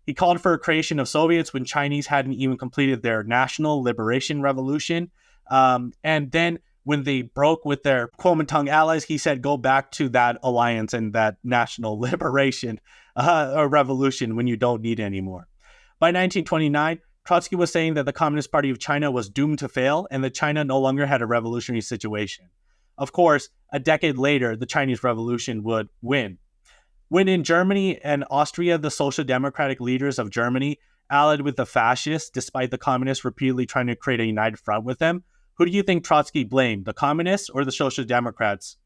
He called for a creation of Soviets when Chinese hadn't even completed their national liberation revolution. And then when they broke with their Kuomintang allies, he said, go back to that alliance and that national liberation revolution when you don't need it anymore. By 1929, Trotsky was saying that the Communist Party of China was doomed to fail and that China no longer had a revolutionary situation. Of course, a decade later, the Chinese Revolution would win. When in Germany and Austria, the social democratic leaders of Germany allied with the fascists, despite the communists repeatedly trying to create a united front with them, who do you think Trotsky blamed, the communists or the social democrats?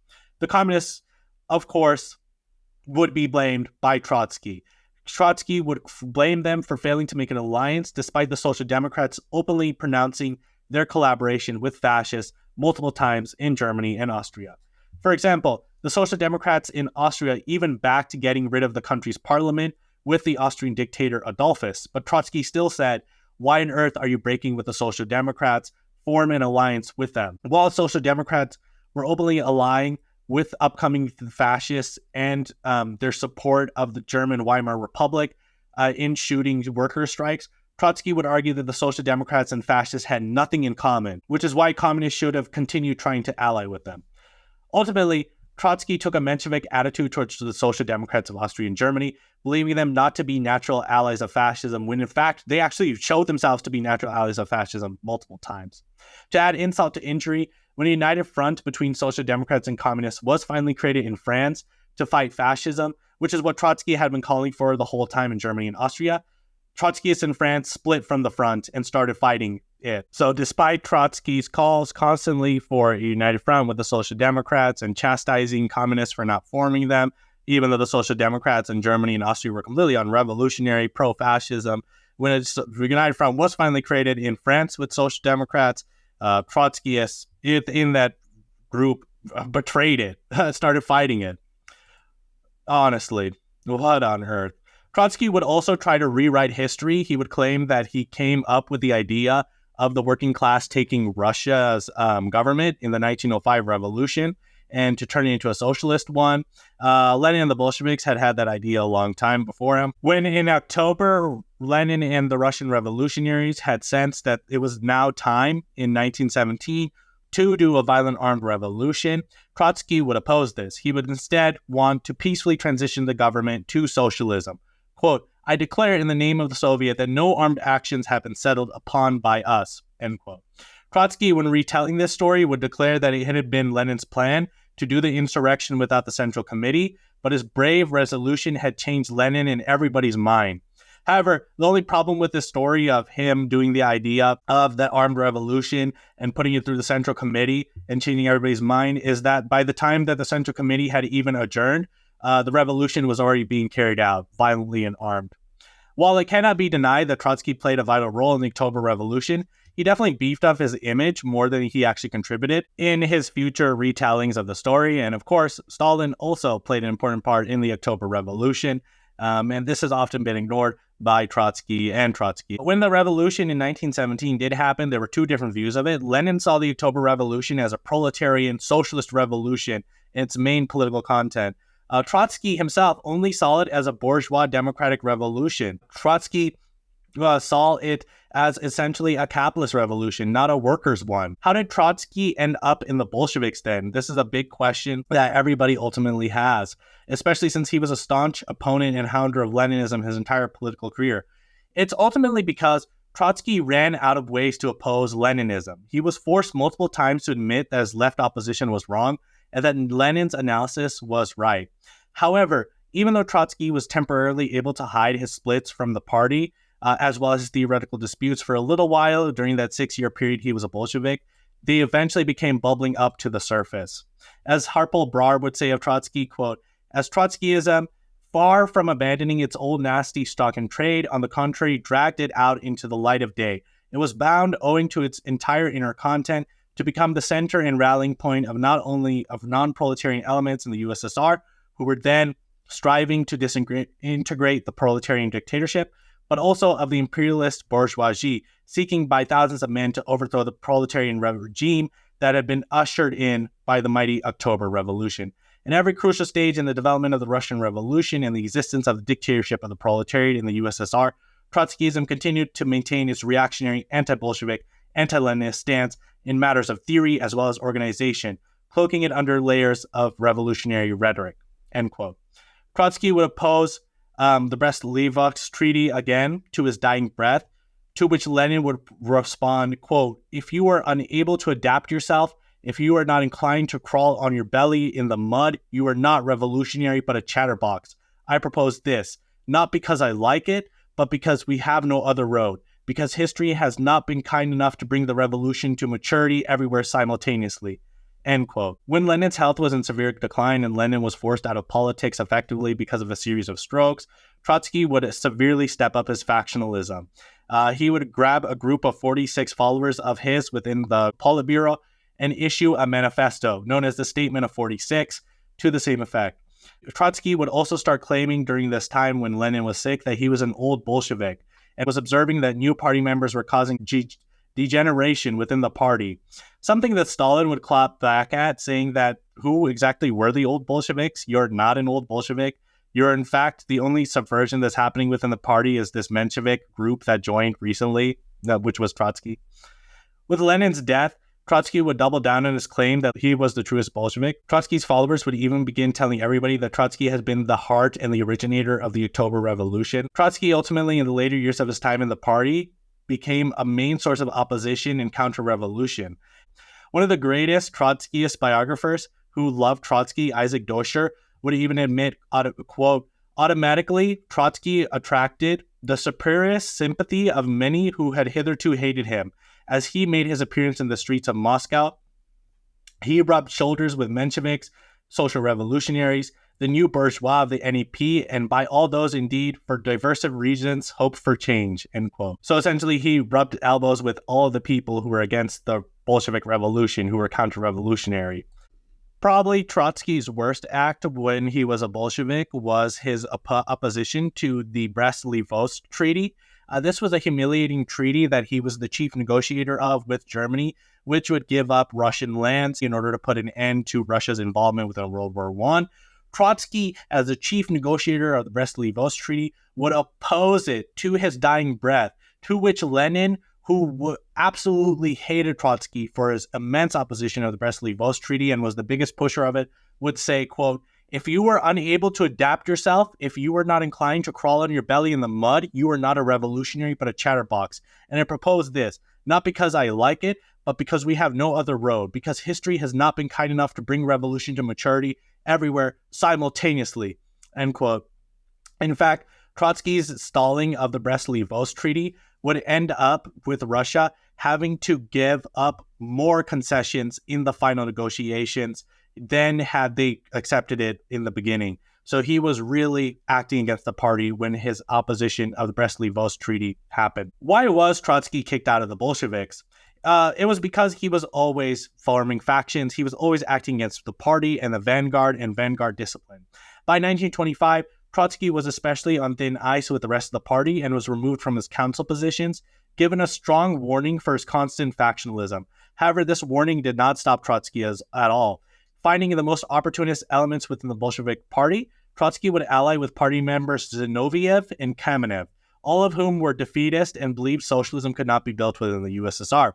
The communists, of course, would be blamed by Trotsky. Trotsky would blame them for failing to make an alliance, despite the social democrats openly pronouncing their collaboration with fascists multiple times in Germany and Austria. For example, the social democrats in Austria even backed getting rid of the country's parliament with the Austrian dictator Adolphus, but Trotsky still said, "Why on earth are you breaking with the social democrats? Form an alliance with them." While social democrats were openly allying with upcoming fascists and their support of the German Weimar Republic in shooting worker strikes, Trotsky would argue that the social democrats and fascists had nothing in common, which is why communists should have continued trying to ally with them. Ultimately, Trotsky took a Menshevik attitude towards the social democrats of Austria and Germany, believing them not to be natural allies of fascism, when in fact they actually showed themselves to be natural allies of fascism multiple times. To add insult to injury, when a united front between social democrats and communists was finally created in France to fight fascism, which is what Trotsky had been calling for the whole time in Germany and Austria, Trotskyists in France split from the front and started fighting it. So despite Trotsky's calls constantly for a united front with the social democrats and chastising communists for not forming them, even though the social democrats in Germany and Austria were completely unrevolutionary, pro-fascism, when a united front was finally created in France with social democrats, Trotskyists in that group betrayed it, started fighting it. Honestly, what on earth? Trotsky would also try to rewrite history. He would claim that he came up with the idea of the working class taking Russia's government in the 1905 revolution and to turn it into a socialist one. Lenin and the Bolsheviks had that idea a long time before him. When in October, Lenin and the Russian revolutionaries had sensed that it was now time in 1917 to do a violent armed revolution, Trotsky would oppose this. He would instead want to peacefully transition the government to socialism. Quote, "I declare in the name of the Soviet that no armed actions have been settled upon by us," end quote. Trotsky, when retelling this story, would declare that it had been Lenin's plan to do the insurrection without the Central Committee, but his brave resolution had changed Lenin and everybody's mind. However, the only problem with this story of him doing the idea of the armed revolution and putting it through the Central Committee and changing everybody's mind is that by the time that the Central Committee had even adjourned, the revolution was already being carried out, violently and armed. While it cannot be denied that Trotsky played a vital role in the October Revolution, he definitely beefed up his image more than he actually contributed in his future retellings of the story. And of course, Stalin also played an important part in the October Revolution. And this has often been ignored by Trotsky and Trotsky. When the revolution in 1917 did happen, there were two different views of it. Lenin saw the October Revolution as a proletarian socialist revolution in its main political content. Trotsky himself only saw it as a bourgeois democratic revolution. Trotsky saw it as essentially a capitalist revolution, not a workers' one. How did Trotsky end up in the Bolsheviks then? This is a big question that everybody ultimately has, especially since he was a staunch opponent and founder of Leninism his entire political career. It's ultimately because Trotsky ran out of ways to oppose Leninism. He was forced multiple times to admit that his left opposition was wrong and that Lenin's analysis was right. However, even though Trotsky was temporarily able to hide his splits from the party, as well as his theoretical disputes for a little while during that 6-year period he was a Bolshevik, they eventually became bubbling up to the surface. As Harpal Brar would say of Trotsky, quote, "As Trotskyism, far from abandoning its old nasty stock in trade, on the contrary, dragged it out into the light of day. It was bound, owing to its entire inner content, to become the center and rallying point of not only of non-proletarian elements in the USSR, who were then striving to integrate the proletarian dictatorship, but also of the imperialist bourgeoisie, seeking by thousands of men to overthrow the proletarian regime that had been ushered in by the mighty October Revolution. In every crucial stage in the development of the Russian Revolution and the existence of the dictatorship of the proletariat in the USSR, Trotskyism continued to maintain its reactionary, anti-Bolshevik, anti-Leninist stance in matters of theory as well as organization, cloaking it under layers of revolutionary rhetoric," end quote. Trotsky would oppose the Brest-Litovsk Treaty again to his dying breath, to which Lenin would respond, quote, "If you are unable to adapt yourself, if you are not inclined to crawl on your belly in the mud, you are not revolutionary but a chatterbox. I propose this, not because I like it, but because we have no other road, because history has not been kind enough to bring the revolution to maturity everywhere simultaneously." End quote. When Lenin's health was in severe decline and Lenin was forced out of politics effectively because of a series of strokes, Trotsky would severely step up his factionalism. He would grab a group of 46 followers of his within the Politburo and issue a manifesto known as the Statement of 46 to the same effect. Trotsky would also start claiming during this time when Lenin was sick that he was an old Bolshevik and was observing that new party members were causing degeneration within the party. Something that Stalin would clap back at, saying that who exactly were the old Bolsheviks? You're not an old Bolshevik. You're in fact the only subversion that's happening within the party is this Menshevik group that joined recently, which was Trotsky. With Lenin's death, Trotsky would double down on his claim that he was the truest Bolshevik. Trotsky's followers would even begin telling everybody that Trotsky has been the heart and the originator of the October Revolution. Trotsky ultimately, in the later years of his time in the party, became a main source of opposition and counter-revolution. One of the greatest Trotskyist biographers who loved Trotsky, Isaac Dosher, would even admit, quote, "Automatically, Trotsky attracted the superior sympathy of many who had hitherto hated him. As he made his appearance in the streets of Moscow, he rubbed shoulders with Mensheviks, social revolutionaries, the new bourgeois of the NEP, and by all those indeed, for diverse reasons, hoped for change," end quote. So essentially, he rubbed elbows with all of the people who were against the Bolshevik Revolution, who were counter-revolutionary. Probably Trotsky's worst act when he was a Bolshevik was his opposition to the Brest-Litovsk Treaty. This was a humiliating treaty that he was the chief negotiator of with Germany, which would give up Russian lands in order to put an end to Russia's involvement within World War I. Trotsky, as the chief negotiator of the Brest-Litovsk Treaty, would oppose it to his dying breath, to which Lenin, who absolutely hated Trotsky for his immense opposition of the Brest-Litovsk Treaty and was the biggest pusher of it, would say, quote, "If you are unable to adapt yourself, if you are not inclined to crawl on your belly in the mud, you are not a revolutionary but a chatterbox. And I propose this, not because I like it, but because we have no other road, because history has not been kind enough to bring revolution to maturity everywhere simultaneously," end quote. In fact, Trotsky's stalling of the Brest-Litovsk Treaty would end up with Russia having to give up more concessions in the final negotiations than had they accepted it in the beginning. So he was really acting against the party when his opposition of the Brest-Litovsk Treaty happened. Why was Trotsky kicked out of the Bolsheviks? It was because he was always forming factions. He was always acting against the party and the vanguard and vanguard discipline. By 1925, Trotsky was especially on thin ice with the rest of the party and was removed from his council positions, given a strong warning for his constant factionalism. However, this warning did not stop Trotsky at all. Finding the most opportunist elements within the Bolshevik party, Trotsky would ally with party members Zinoviev and Kamenev, all of whom were defeatist and believed socialism could not be built within the USSR.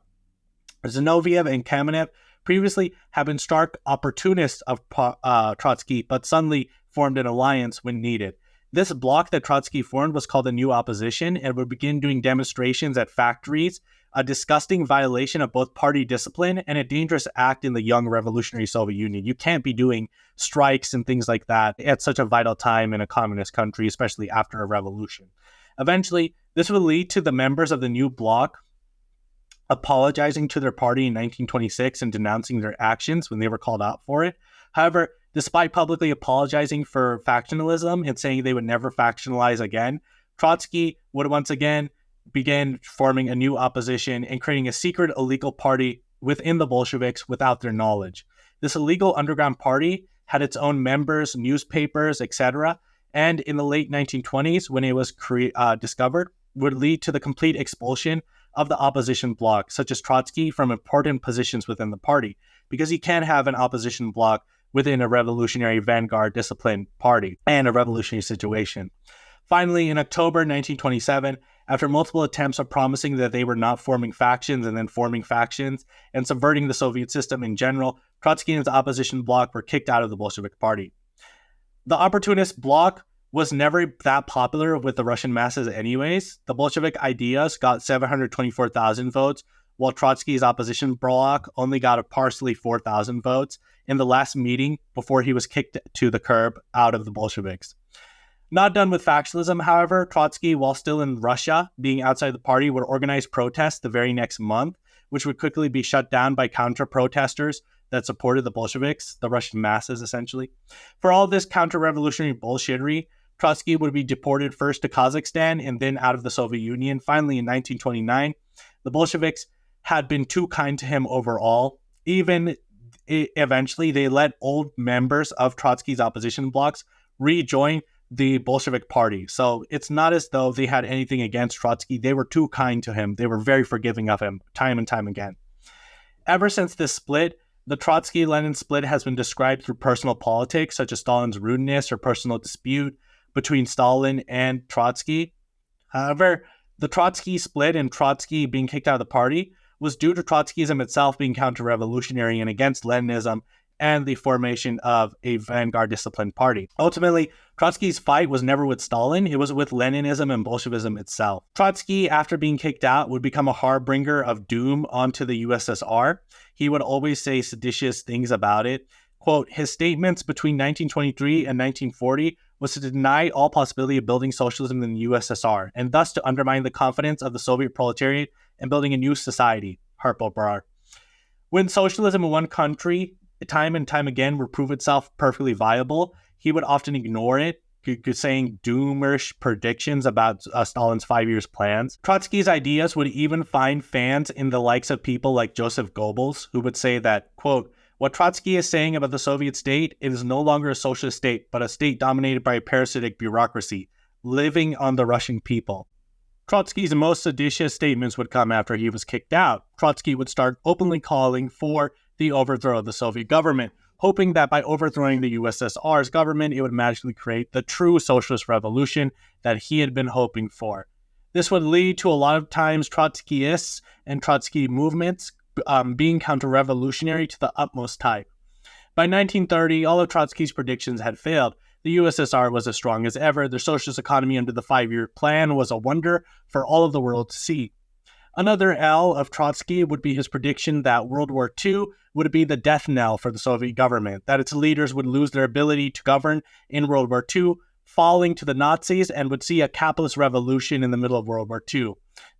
Zinoviev and Kamenev previously had been stark opportunists of Trotsky, but suddenly formed an alliance when needed. This bloc that Trotsky formed was called the New Opposition and would begin doing demonstrations at factories, a disgusting violation of both party discipline and a dangerous act in the young revolutionary Soviet Union. You can't be doing strikes and things like that at such a vital time in a communist country, especially after a revolution. Eventually, this would lead to the members of the new bloc apologizing to their party in 1926 and denouncing their actions when they were called out for it. However, despite publicly apologizing for factionalism and saying they would never factionalize again, Trotsky would once again begin forming a new opposition and creating a secret illegal party within the Bolsheviks without their knowledge. This illegal underground party had its own members, newspapers, etc., and in the late 1920s, when it was discovered, would lead to the complete expulsion of the opposition bloc, such as Trotsky, from important positions within the party, because you can't have an opposition bloc within a revolutionary vanguard disciplined party and a revolutionary situation. Finally, in October 1927, after multiple attempts of promising that they were not forming factions and then forming factions and subverting the Soviet system in general, Trotsky and his opposition bloc were kicked out of the Bolshevik Party. The opportunist bloc was never that popular with the Russian masses anyways. The Bolshevik ideas got 724,000 votes, while Trotsky's opposition bloc only got a partially 4,000 votes in the last meeting before he was kicked to the curb out of the Bolsheviks. Not done with factionalism, however, Trotsky, while still in Russia, being outside the party, would organize protests the very next month, which would quickly be shut down by counter-protesters that supported the Bolsheviks, the Russian masses, essentially. For all this counter-revolutionary bullshittery, Trotsky would be deported first to Kazakhstan and then out of the Soviet Union. Finally, in 1929, the Bolsheviks had been too kind to him overall. Even eventually, they let old members of Trotsky's opposition blocs rejoin the Bolshevik party. So it's not as though they had anything against Trotsky. They were too kind to him. They were very forgiving of him, time and time again. Ever since this split, the Trotsky-Lenin split has been described through personal politics, such as Stalin's rudeness or personal dispute between Stalin and Trotsky. However, the Trotsky split and Trotsky being kicked out of the party was due to Trotskyism itself being counter-revolutionary and against Leninism and the formation of a vanguard disciplined party. Ultimately, Trotsky's fight was never with Stalin, it was with Leninism and Bolshevism itself. Trotsky, after being kicked out, would become a harbinger of doom onto the USSR. He would always say seditious things about it. Quote, his statements between 1923 and 1940 was to deny all possibility of building socialism in the USSR, and thus to undermine the confidence of the Soviet proletariat in building a new society, Harpo Brar. When socialism in one country time and time again would prove itself perfectly viable, he would often ignore it, saying doomerish predictions about Stalin's 5 years plans. Trotsky's ideas would even find fans in the likes of people like Joseph Goebbels, who would say that, quote, what Trotsky is saying about the Soviet state, it is no longer a socialist state, but a state dominated by a parasitic bureaucracy, living on the Russian people. Trotsky's most seditious statements would come after he was kicked out. Trotsky would start openly calling for the overthrow of the Soviet government, hoping that by overthrowing the USSR's government, it would magically create the true socialist revolution that he had been hoping for. This would lead to a lot of times Trotskyists and Trotsky movements being counter-revolutionary to the utmost type. By 1930, all of Trotsky's predictions had failed. The USSR was as strong as ever. Their socialist economy under the 5-year plan was a wonder for all of the world to see. Another L of Trotsky would be his prediction that World War II would be the death knell for the Soviet government, that its leaders would lose their ability to govern in World War II, falling to the Nazis, and would see a capitalist revolution in the middle of World War II.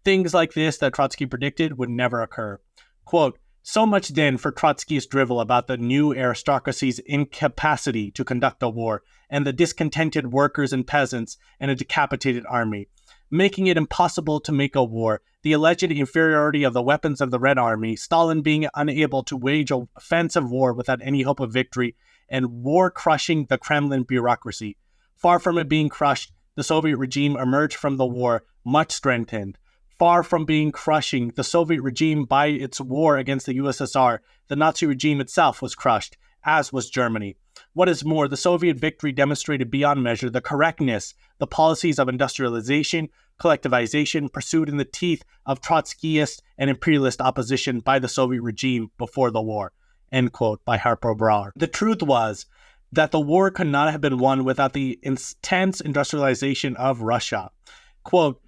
Things like this that Trotsky predicted would never occur. Quote, so much then for Trotsky's drivel about the new aristocracy's incapacity to conduct a war, and the discontented workers and peasants, and a decapitated army, making it impossible to make a war, the alleged inferiority of the weapons of the Red Army, Stalin being unable to wage an offensive war without any hope of victory, and war crushing the Kremlin bureaucracy. Far from it being crushed, the Soviet regime emerged from the war much strengthened. Far from being crushing the Soviet regime by its war against the USSR, the Nazi regime itself was crushed, as was Germany. What is more, the Soviet victory demonstrated beyond measure the correctness, the policies of industrialization, collectivization pursued in the teeth of Trotskyist and imperialist opposition by the Soviet regime before the war. End quote, by Harpo Brar. The truth was that the war could not have been won without the intense industrialization of Russia. Quote,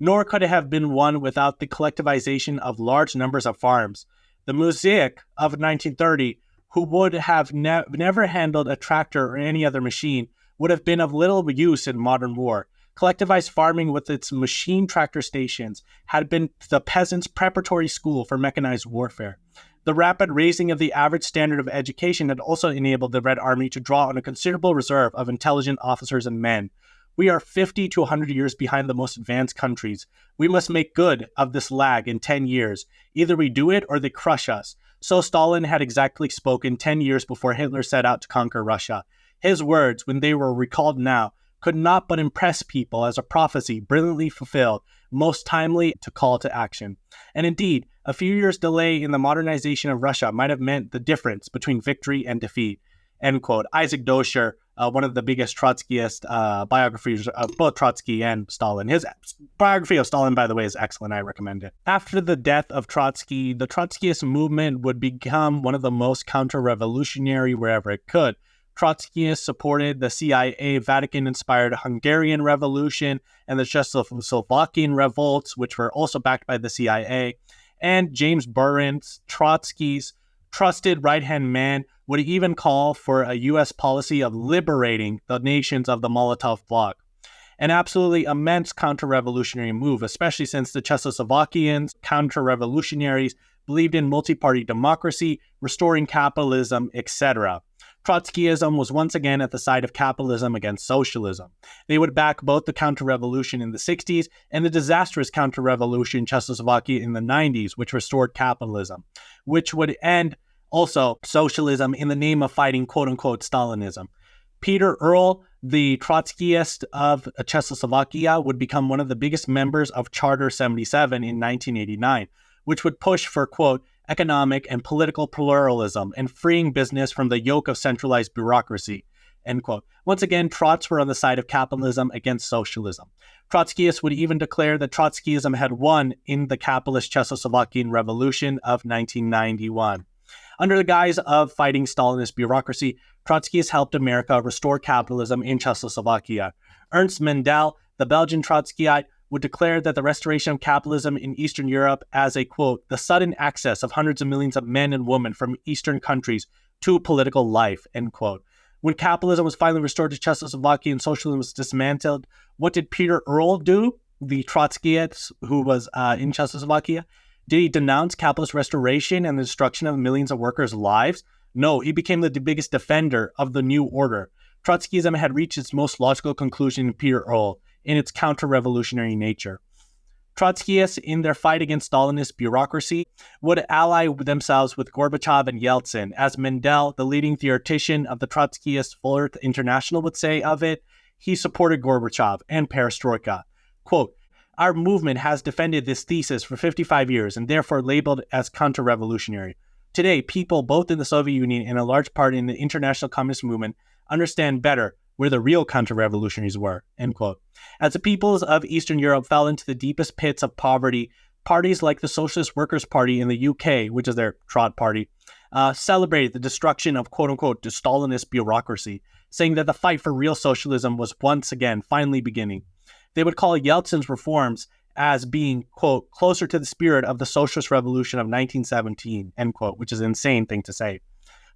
nor could it have been won without the collectivization of large numbers of farms. The muzhik of 1930, who would have never handled a tractor or any other machine, would have been of little use in modern war. Collectivized farming with its machine tractor stations had been the peasants' preparatory school for mechanized warfare. The rapid raising of the average standard of education had also enabled the Red Army to draw on a considerable reserve of intelligent officers and men. We are 50 to 100 years behind the most advanced countries. We must make good of this lag in 10 years. Either we do it or they crush us. So Stalin had exactly spoken 10 years before Hitler set out to conquer Russia. His words, when they were recalled now, could not but impress people as a prophecy brilliantly fulfilled, most timely to call to action. And indeed, a few years' delay in the modernization of Russia might have meant the difference between victory and defeat. End quote. Isaac Dosher, one of the biggest Trotskyist biographies of both Trotsky and Stalin. His biography of Stalin, by the way, is excellent. I recommend it. After the death of Trotsky, the Trotskyist movement would become one of the most counter-revolutionary wherever it could. Trotskyists supported the CIA Vatican-inspired Hungarian Revolution and the Czechoslovakian revolts, which were also backed by the CIA. And James Burns, Trotsky's trusted right-hand man, would even call for a U.S. policy of liberating the nations of the Molotov bloc. An absolutely immense counter-revolutionary move, especially since the Czechoslovakians, counter-revolutionaries, believed in multi-party democracy, restoring capitalism, etc. Trotskyism was once again at the side of capitalism against socialism. They would back both the counter-revolution in the 60s and the disastrous counter-revolution in Czechoslovakia in the 90s, which restored capitalism, which would end also socialism in the name of fighting quote-unquote Stalinism. Peter Earl, the Trotskyist of Czechoslovakia, would become one of the biggest members of Charter 77 in 1989, which would push for, quote, economic and political pluralism and freeing business from the yoke of centralized bureaucracy, end quote. Once again, Trots were on the side of capitalism against socialism. Trotskyists would even declare that Trotskyism had won in the capitalist Czechoslovakian Revolution of 1991. Under the guise of fighting Stalinist bureaucracy, Trotskyists helped America restore capitalism in Czechoslovakia. Ernst Mendel, the Belgian Trotskyite, would declare that the restoration of capitalism in Eastern Europe as a, quote, the sudden access of hundreds of millions of men and women from Eastern countries to political life, end quote. When capitalism was finally restored to Czechoslovakia and socialism was dismantled, what did Peter Earl do, the Trotskyite who was in Czechoslovakia? Did he denounce capitalist restoration and the destruction of millions of workers' lives? No, he became the biggest defender of the new order. Trotskyism had reached its most logical conclusion in Peter Earl, in its counter-revolutionary nature. Trotskyists, in their fight against Stalinist bureaucracy, would ally themselves with Gorbachev and Yeltsin. As Mendel, the leading theoretician of the Trotskyist Fourth International, would say of it, he supported Gorbachev and Perestroika. Quote, our movement has defended this thesis for 55 years and therefore labeled as counter-revolutionary. Today, people both in the Soviet Union and a large part in the international communist movement understand better where the real counter-revolutionaries were, end quote. As the peoples of Eastern Europe fell into the deepest pits of poverty, parties like the Socialist Workers' Party in the UK, which is their Trot party, celebrated the destruction of quote-unquote the Stalinist bureaucracy, saying that the fight for real socialism was once again finally beginning. They would call Yeltsin's reforms as being, quote, closer to the spirit of the Socialist Revolution of 1917, end quote, which is an insane thing to say.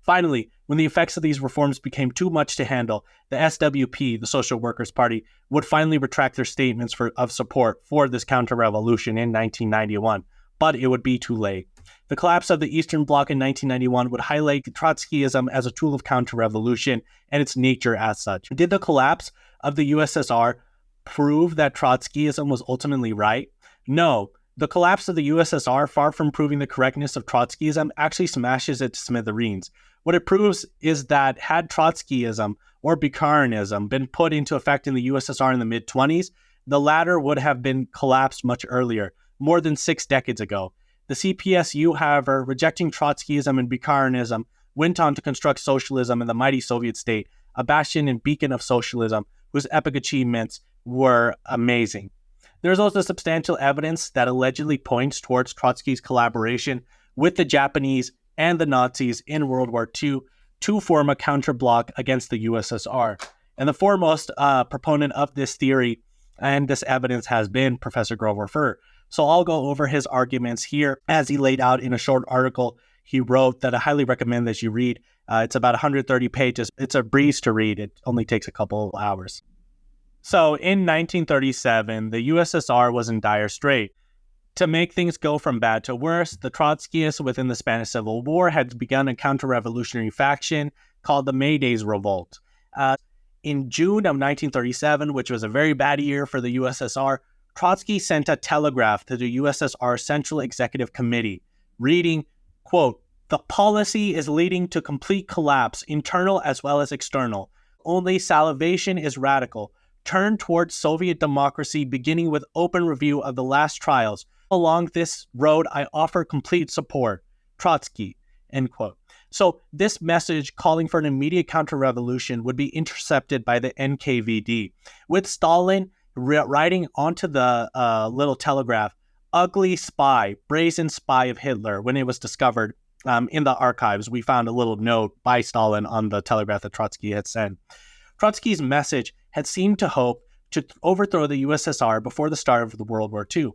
Finally, when the effects of these reforms became too much to handle, the SWP, the Social Workers' Party, would finally retract their statements of support for this counter-revolution in 1991, but it would be too late. The collapse of the Eastern Bloc in 1991 would highlight Trotskyism as a tool of counter-revolution and its nature as such. Did the collapse of the USSR prove that Trotskyism was ultimately right? No. The collapse of the USSR, far from proving the correctness of Trotskyism, actually smashes it to smithereens. What it proves is that had Trotskyism or Bukharism been put into effect in the USSR in the mid-20s, the latter would have been collapsed much earlier, more than 6 decades ago. The CPSU, however, rejecting Trotskyism and Bukharism, went on to construct socialism in the mighty Soviet state, a bastion and beacon of socialism, whose epic achievements were amazing. There is also substantial evidence that allegedly points towards Trotsky's collaboration with the Japanese and the Nazis in World War II to form a counterbloc against the USSR. And the foremost proponent of this theory and this evidence has been Professor Grover Furr. So I'll go over his arguments here as he laid out in a short article he wrote that I highly recommend that you read. It's about 130 pages. It's a breeze to read. It only takes a couple of hours. So in 1937, the USSR was in dire strait. To make things go from bad to worse, the Trotskyists within the Spanish Civil War had begun a counter-revolutionary faction called the May Days Revolt. In June of 1937, which was a very bad year for the USSR, Trotsky sent a telegraph to the USSR Central Executive Committee, reading, quote, the policy is leading to complete collapse, internal as well as external. Only salvation is radical. Turn towards Soviet democracy, beginning with open review of the last trials. Along this road, I offer complete support. Trotsky, end quote. So this message calling for an immediate counter-revolution would be intercepted by the NKVD, with Stalin writing onto the little telegraph, ugly spy, brazen spy of Hitler, when it was discovered in the archives, we found a little note by Stalin on the telegraph that Trotsky had sent. Trotsky's message had seemed to hope to overthrow the USSR before the start of the World War II.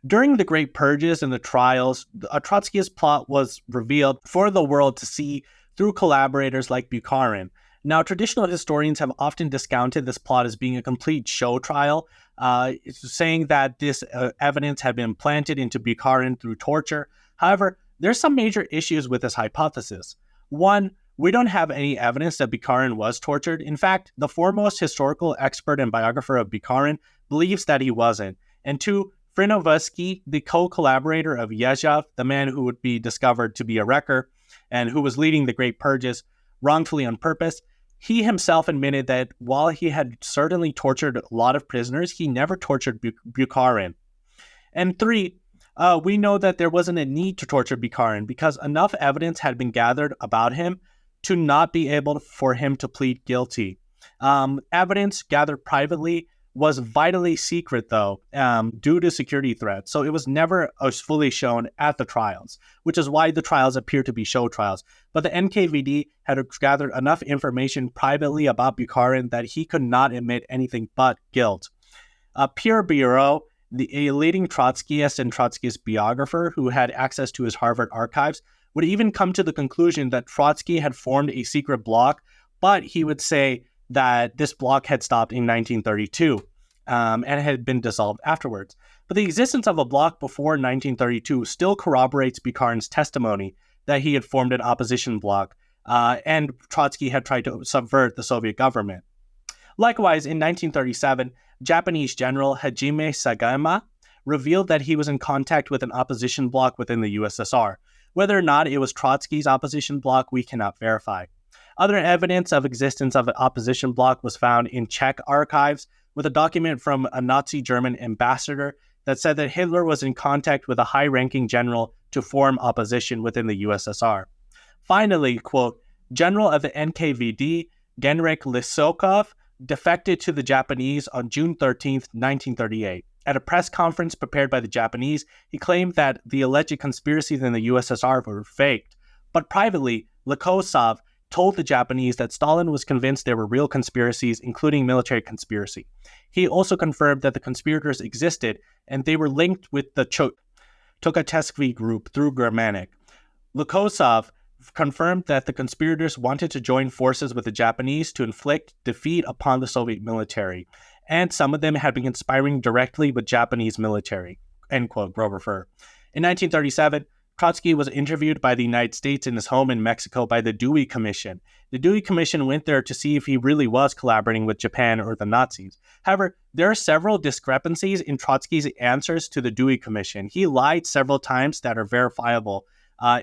During the Great Purges and the trials, a Trotskyist plot was revealed for the world to see through collaborators like Bukharin. Now, traditional historians have often discounted this plot as being a complete show trial, saying that this evidence had been planted into Bukharin through torture. However, there's some major issues with this hypothesis. One, we don't have any evidence that Bukharin was tortured. In fact, the foremost historical expert and biographer of Bukharin believes that he wasn't. And two, Frinovisky, the co-collaborator of Yezhov, the man who would be discovered to be a wrecker and who was leading the Great Purges wrongfully on purpose, he himself admitted that while he had certainly tortured a lot of prisoners, he never tortured Bukharin. And three, we know that there wasn't a need to torture Bukharin because enough evidence had been gathered about him to not be able for him to plead guilty. Evidence gathered privately was vitally secret, though, due to security threats. So it was never fully shown at the trials, which is why the trials appear to be show trials. But the NKVD had gathered enough information privately about Bukharin that he could not admit anything but guilt. Pierre Bureau, a leading Trotskyist and Trotskyist biographer who had access to his Harvard archives, would even come to the conclusion that Trotsky had formed a secret bloc, but he would say that this bloc had stopped in 1932 and had been dissolved afterwards. But the existence of a bloc before 1932 still corroborates Bukharin's testimony that he had formed an opposition bloc, and Trotsky had tried to subvert the Soviet government. Likewise, in 1937, Japanese General Hajime Sagayama revealed that he was in contact with an opposition bloc within the USSR. Whether or not it was Trotsky's opposition bloc, we cannot verify. Other evidence of existence of an opposition bloc was found in Czech archives with a document from a Nazi German ambassador that said that Hitler was in contact with a high-ranking general to form opposition within the USSR. Finally, quote, General of the NKVD, Genrikh Lysakov, defected to the Japanese on June 13, 1938. At a press conference prepared by the Japanese, he claimed that the alleged conspiracies in the USSR were faked. But privately, Lysakov told the Japanese that Stalin was convinced there were real conspiracies, including military conspiracy. He also confirmed that the conspirators existed and they were linked with the Trotskyist group through Germanic. Lysakov confirmed that the conspirators wanted to join forces with the Japanese to inflict defeat upon the Soviet military, and some of them had been conspiring directly with Japanese military, end quote, Grover Furr. In 1937, Trotsky was interviewed by the United States in his home in Mexico by the Dewey Commission. The Dewey Commission went there to see if he really was collaborating with Japan or the Nazis. However, there are several discrepancies in Trotsky's answers to the Dewey Commission. He lied several times that are verifiable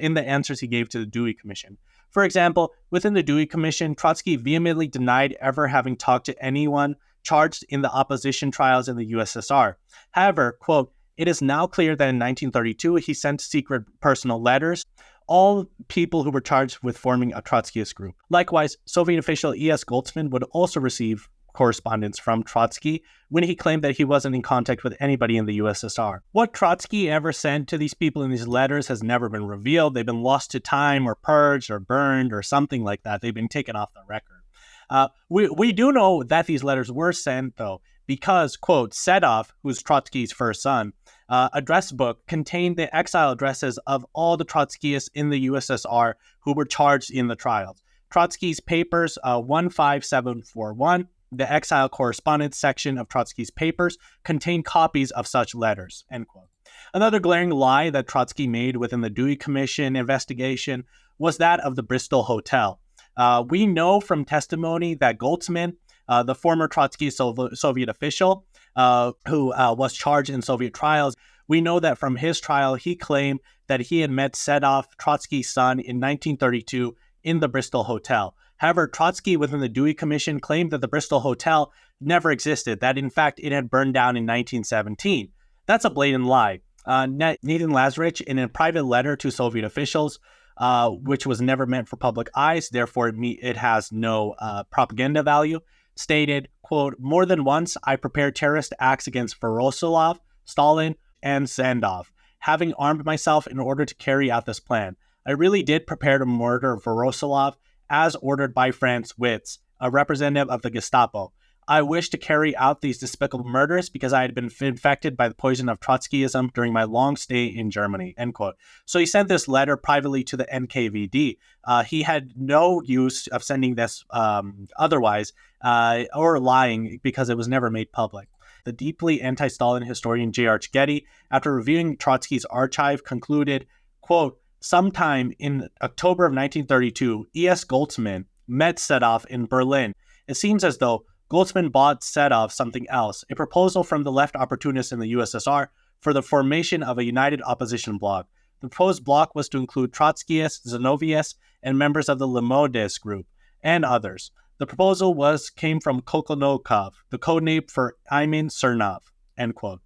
in the answers he gave to the Dewey Commission. For example, within the Dewey Commission, Trotsky vehemently denied ever having talked to anyone charged in the opposition trials in the USSR. However, quote, it is now clear that in 1932, he sent secret personal letters, all people who were charged with forming a Trotskyist group. Likewise, Soviet official E.S. Goldsman would also receive correspondence from Trotsky when he claimed that he wasn't in contact with anybody in the USSR. What Trotsky ever sent to these people in these letters has never been revealed. They've been lost to time or purged or burned or something like that. They've been taken off the record. We do know that these letters were sent, though, because, quote, Sedov, who's Trotsky's first son, address book contained the exile addresses of all the Trotskyists in the USSR who were charged in the trials. Trotsky's papers 15741, the exile correspondence section of Trotsky's papers, contained copies of such letters, end quote. Another glaring lie that Trotsky made within the Dewey Commission investigation was that of the Bristol Hotel. We know from testimony that Goldsman, the former Trotsky Soviet official who was charged in Soviet trials, we know that from his trial, he claimed that he had met Sedov, Trotsky's son, in 1932 in the Bristol Hotel. However, Trotsky within the Dewey Commission claimed that the Bristol Hotel never existed, that in fact it had burned down in 1917. That's a blatant lie. Nathan Lazarich, in a private letter to Soviet officials, which was never meant for public eyes, therefore it has no propaganda value, stated, quote, more than once I prepared terrorist acts against Voroshilov, Stalin, and Zandov, having armed myself in order to carry out this plan. I really did prepare to murder Voroshilov as ordered by Franz Witz, a representative of the Gestapo. I wished to carry out these despicable murders because I had been infected by the poison of Trotskyism during my long stay in Germany," end quote. So he sent this letter privately to the NKVD. He had no use of sending this otherwise or lying because it was never made public. The deeply anti-Stalin historian J. Getty, after reviewing Trotsky's archive, concluded, quote, "Sometime in October of 1932, E.S. Goltzman met Sedov in Berlin. It seems as though Goltzman bought Sedov something else, a proposal from the left opportunists in the USSR for the formation of a united opposition bloc. The proposed bloc was to include Trotskyists, Zinoviists, and members of the Lemodes group, and others. The proposal came from Kokolnokov, the codename for Imin Sernov," end quote.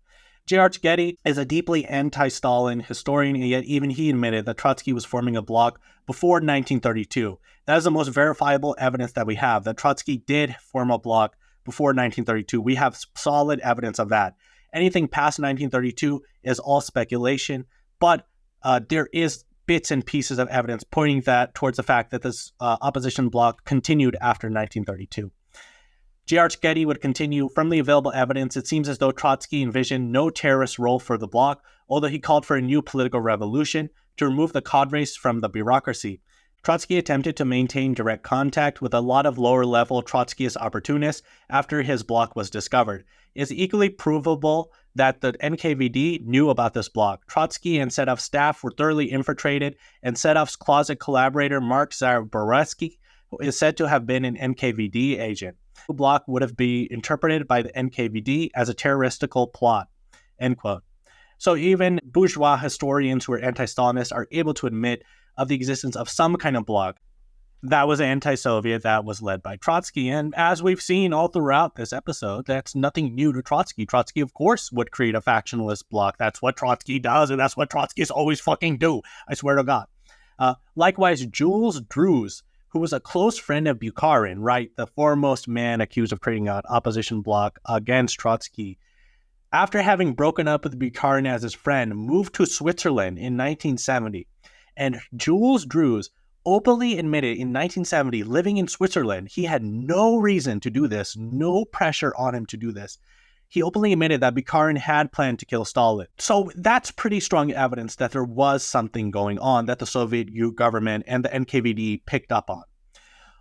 J. Getty is a deeply anti-Stalin historian, and yet even he admitted that Trotsky was forming a bloc before 1932. That is the most verifiable evidence that we have, that Trotsky did form a bloc before 1932. We have solid evidence of that. Anything past 1932 is all speculation, but there is bits and pieces of evidence pointing that towards the fact that this opposition bloc continued after 1932. J. Getty would continue, "From the available evidence, it seems as though Trotsky envisioned no terrorist role for the bloc, although he called for a new political revolution to remove the cadres from the bureaucracy. Trotsky attempted to maintain direct contact with a lot of lower-level Trotskyist opportunists after his bloc was discovered. It is equally provable that the NKVD knew about this bloc. Trotsky and Sedov's staff were thoroughly infiltrated, and Sedov's closet collaborator, Mark Zaboretsky, is said to have been an NKVD agent. The bloc would have been interpreted by the NKVD as a terroristical plot," end quote. So even bourgeois historians who are anti-Stalinists are able to admit of the existence of some kind of bloc that was anti-Soviet, that was led by Trotsky. And as we've seen all throughout this episode, that's nothing new to Trotsky. Trotsky, of course, would create a factionalist bloc. That's what Trotsky does, and that's what Trotskyists always fucking do. I swear to God. Likewise, Jules Drews, who was a close friend of Bukharin, right, the foremost man accused of creating an opposition bloc against Trotsky, after having broken up with Bukharin as his friend, moved to Switzerland in 1970. And Jules Drews openly admitted in 1970, living in Switzerland, he had no reason to do this, no pressure on him to do this. He openly admitted that Bukharin had planned to kill Stalin. So that's pretty strong evidence that there was something going on that the Soviet government and the NKVD picked up on.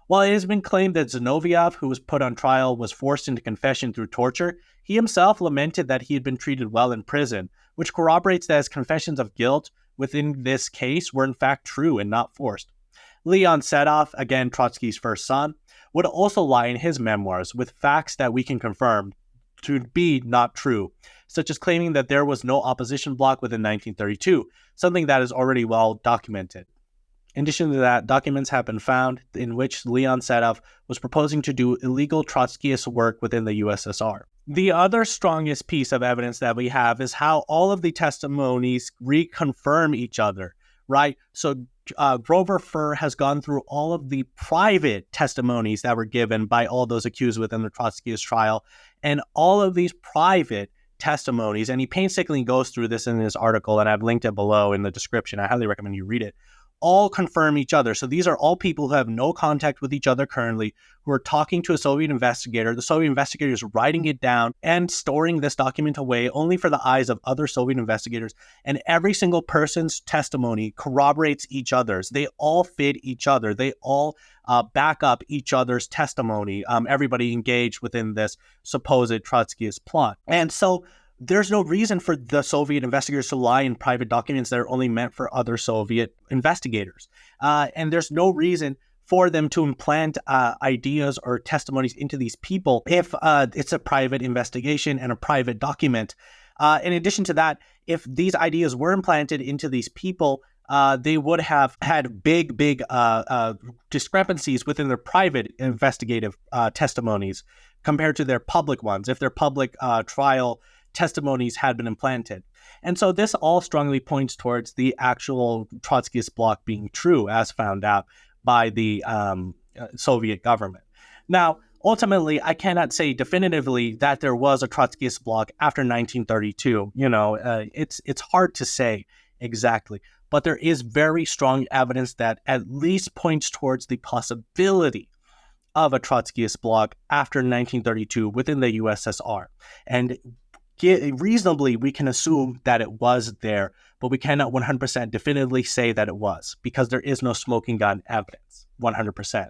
While it has been claimed that Zinoviev, who was put on trial, was forced into confession through torture, he himself lamented that he had been treated well in prison, which corroborates that his confessions of guilt within this case were in fact true and not forced. Leon Sedov, again Trotsky's first son, would also lie in his memoirs with facts that we can confirm to be not true, such as claiming that there was no opposition bloc within 1932, something that is already well documented. In addition to that, documents have been found in which Leon Sedov was proposing to do illegal Trotskyist work within the USSR. The other strongest piece of evidence that we have is how all of the testimonies reconfirm each other, right? So Grover Furr has gone through all of the private testimonies that were given by all those accused within the Trotskyist trial, and all of these private testimonies, and he painstakingly goes through this in his article, and I've linked it below in the description. I highly recommend you read it. All confirm each other. So these are all people who have no contact with each other currently, who are talking to a Soviet investigator. The Soviet investigator is writing it down and storing this document away only for the eyes of other Soviet investigators. And every single person's testimony corroborates each other's. They all fit each other. They all back up each other's testimony. Everybody engaged within this supposed Trotskyist plot. And so there's no reason for the Soviet investigators to lie in private documents that are only meant for other Soviet investigators. And there's no reason for them to implant ideas or testimonies into these people if it's a private investigation and a private document. In addition to that, if these ideas were implanted into these people, they would have had big discrepancies within their private investigative testimonies compared to their public ones, if their public trial testimonies had been implanted. And so this all strongly points towards the actual Trotskyist bloc being true, as found out by the Soviet government. Now, ultimately, I cannot say definitively that there was a Trotskyist bloc after 1932. You know, it's hard to say exactly. but there is very strong evidence that at least points towards the possibility of a Trotskyist bloc after 1932 within the USSR. And reasonably, we can assume that it was there, but we cannot 100% definitively say that it was, because there is no smoking gun evidence, 100%.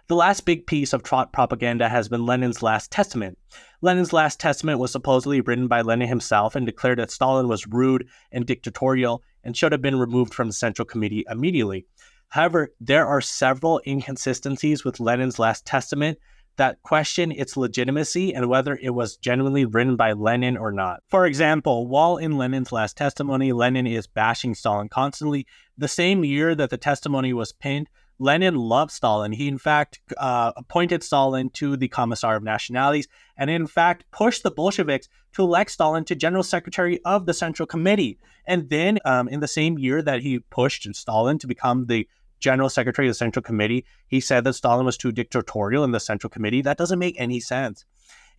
The last big piece of Trot propaganda has been Lenin's Last Testament. Lenin's Last Testament was supposedly written by Lenin himself and declared that Stalin was rude and dictatorial and should have been removed from the Central Committee immediately. However, there are several inconsistencies with Lenin's Last Testament that question its legitimacy and whether it was genuinely written by Lenin or not. For example, while in Lenin's last testimony, Lenin is bashing Stalin constantly, the same year that the testimony was penned, Lenin loved Stalin. He, in fact, appointed Stalin to the Commissar of Nationalities and, in fact, pushed the Bolsheviks to elect Stalin to General Secretary of the Central Committee. And then, in the same year that he pushed Stalin to become the General Secretary of the Central Committee, he said that Stalin was too dictatorial in the Central Committee. That doesn't make any sense.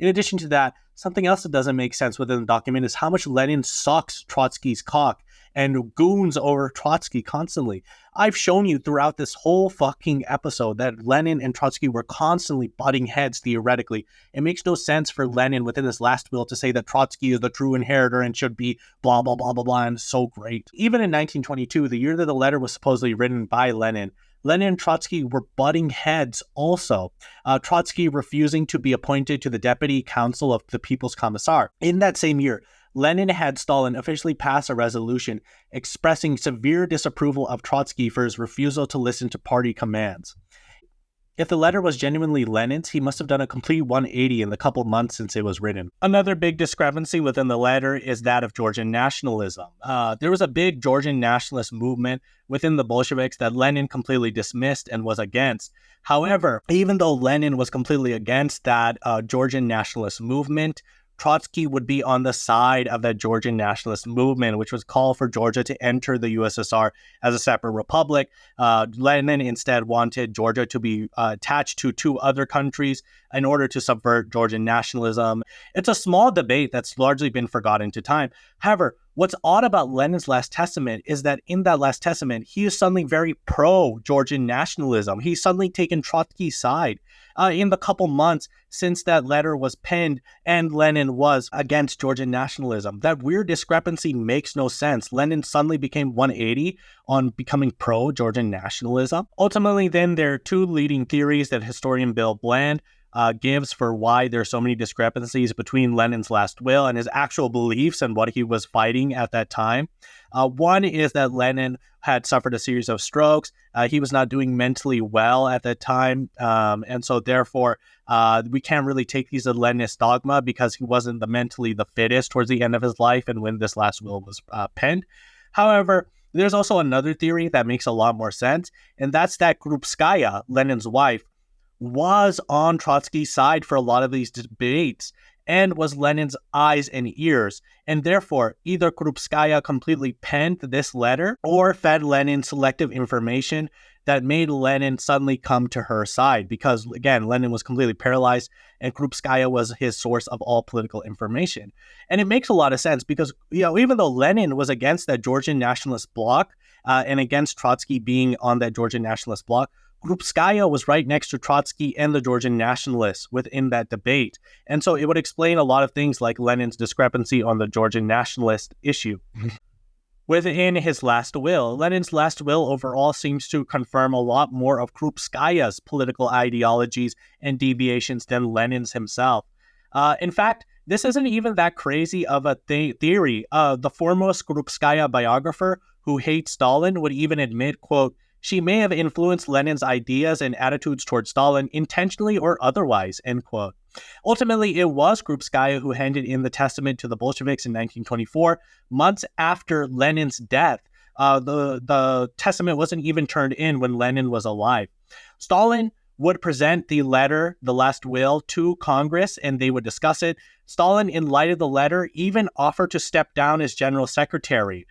In addition to that, something else that doesn't make sense within the document is how much Lenin sucks Trotsky's cock and goons over Trotsky constantly. I've shown you throughout this whole fucking episode that Lenin and Trotsky were constantly butting heads theoretically. It makes no sense for Lenin within his last will to say that Trotsky is the true inheritor and should be blah, blah, blah, blah, blah, and so great. Even in 1922, the year that the letter was supposedly written by Lenin and Trotsky were butting heads also. Trotsky refusing to be appointed to the Deputy Council of the People's Commissar. In that same year, Lenin had Stalin officially pass a resolution expressing severe disapproval of Trotsky for his refusal to listen to party commands. If the letter was genuinely Lenin's, he must have done a complete 180 in the couple months since it was written. Another big discrepancy within the letter is that of Georgian nationalism. There was a big Georgian nationalist movement within the Bolsheviks that Lenin completely dismissed and was against. However, even though Lenin was completely against that Georgian nationalist movement, Trotsky would be on the side of that Georgian nationalist movement, which was call for Georgia to enter the USSR as a separate republic. Lenin instead wanted Georgia to be attached to two other countries in order to subvert Georgian nationalism. It's a small debate that's largely been forgotten to time. However, what's odd about Lenin's Last Testament is that in that Last Testament, he is suddenly very pro-Georgian nationalism. He's suddenly taken Trotsky's side. In the couple months since that letter was penned and Lenin was against Georgian nationalism, that weird discrepancy makes no sense. Lenin suddenly became 180 on becoming pro-Georgian nationalism. Ultimately, then, there are two leading theories that historian Bill Bland gives for why there are so many discrepancies between Lenin's last will and his actual beliefs and what he was fighting at that time. One is that Lenin had suffered a series of strokes. He was not doing mentally well at that time. And so therefore, we can't really take these as Leninist dogma because he wasn't mentally the fittest towards the end of his life and when this last will was penned. However, there's also another theory that makes a lot more sense, and that's that Krupskaya, Lenin's wife, was on Trotsky's side for a lot of these debates and was Lenin's eyes and ears. And therefore, either Krupskaya completely penned this letter or fed Lenin selective information that made Lenin suddenly come to her side. Because, again, Lenin was completely paralyzed and Krupskaya was his source of all political information. And it makes a lot of sense because, even though Lenin was against that Georgian nationalist bloc and against Trotsky being on that Georgian nationalist bloc, Krupskaya was right next to Trotsky and the Georgian nationalists within that debate. And so it would explain a lot of things like Lenin's discrepancy on the Georgian nationalist issue. Within his last will, Lenin's last will overall seems to confirm a lot more of Krupskaya's political ideologies and deviations than Lenin's himself. In fact, this isn't even that crazy of a theory. The foremost Krupskaya biographer who hates Stalin would even admit, quote, "She may have influenced Lenin's ideas and attitudes towards Stalin intentionally or otherwise," end quote. Ultimately, it was Krupskaya who handed in the testament to the Bolsheviks in 1924, months after Lenin's death. The testament wasn't even turned in when Lenin was alive. Stalin would present the letter, the last will, to Congress, and they would discuss it. Stalin, in light of the letter, even offered to step down as general secretary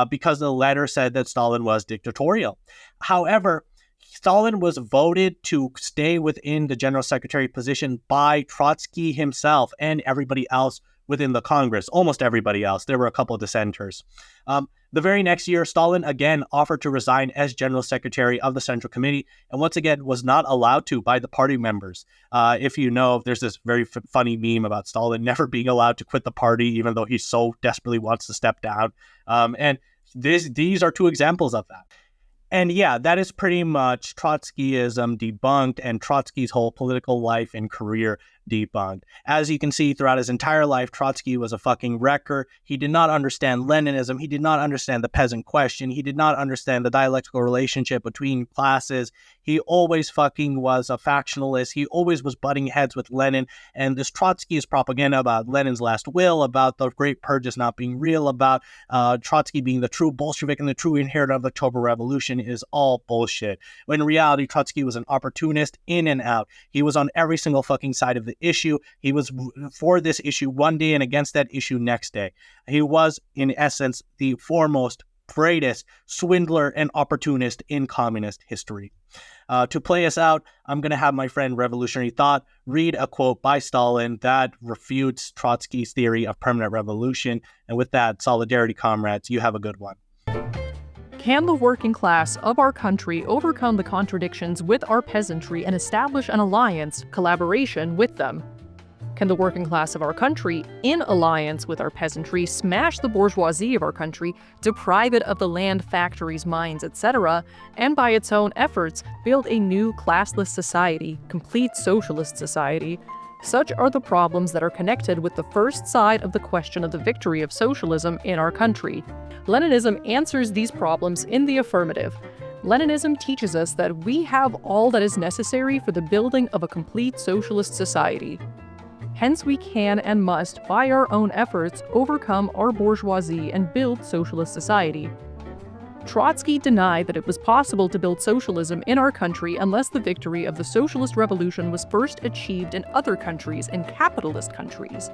because the letter said that Stalin was dictatorial. However, Stalin was voted to stay within the general secretary position by Trotsky himself and everybody else within the Congress, almost everybody else. There were a couple of dissenters. The very next year, Stalin again offered to resign as General Secretary of the Central Committee, and once again was not allowed to by the party members. If you know, there's this very funny meme about Stalin never being allowed to quit the party, even though he so desperately wants to step down. And these are two examples of that. And yeah, that is pretty much Trotskyism debunked and Trotsky's whole political life and career debunked. As you can see, throughout his entire life, Trotsky was a fucking wrecker. He did not understand Leninism. He did not understand the peasant question. He did not understand the dialectical relationship between classes. He always fucking was a factionalist. He always was butting heads with Lenin. And this Trotskyist propaganda about Lenin's last will, about the Great Purges not being real, about Trotsky being the true Bolshevik and the true inheritor of the October Revolution is all bullshit. When in reality, Trotsky was an opportunist in and out. He was on every single fucking side of the issue. He was for this issue one day and against that issue next day. He was, in essence, the foremost, greatest swindler and opportunist in communist history. To play us out, I'm going to have my friend Revolutionary Thought read a quote by Stalin that refutes Trotsky's theory of permanent revolution. And with that, solidarity, comrades, you have a good one. Can the working class of our country overcome the contradictions with our peasantry and establish an alliance, collaboration with them? Can the working class of our country, in alliance with our peasantry, smash the bourgeoisie of our country, deprive it of the land, factories, mines, etc., and by its own efforts build a new classless society, complete socialist society? Such are the problems that are connected with the first side of the question of the victory of socialism in our country. Leninism answers these problems in the affirmative. Leninism teaches us that we have all that is necessary for the building of a complete socialist society. Hence, we can and must, by our own efforts, overcome our bourgeoisie and build socialist society. Trotsky denied that it was possible to build socialism in our country unless the victory of the socialist revolution was first achieved in other countries, in capitalist countries.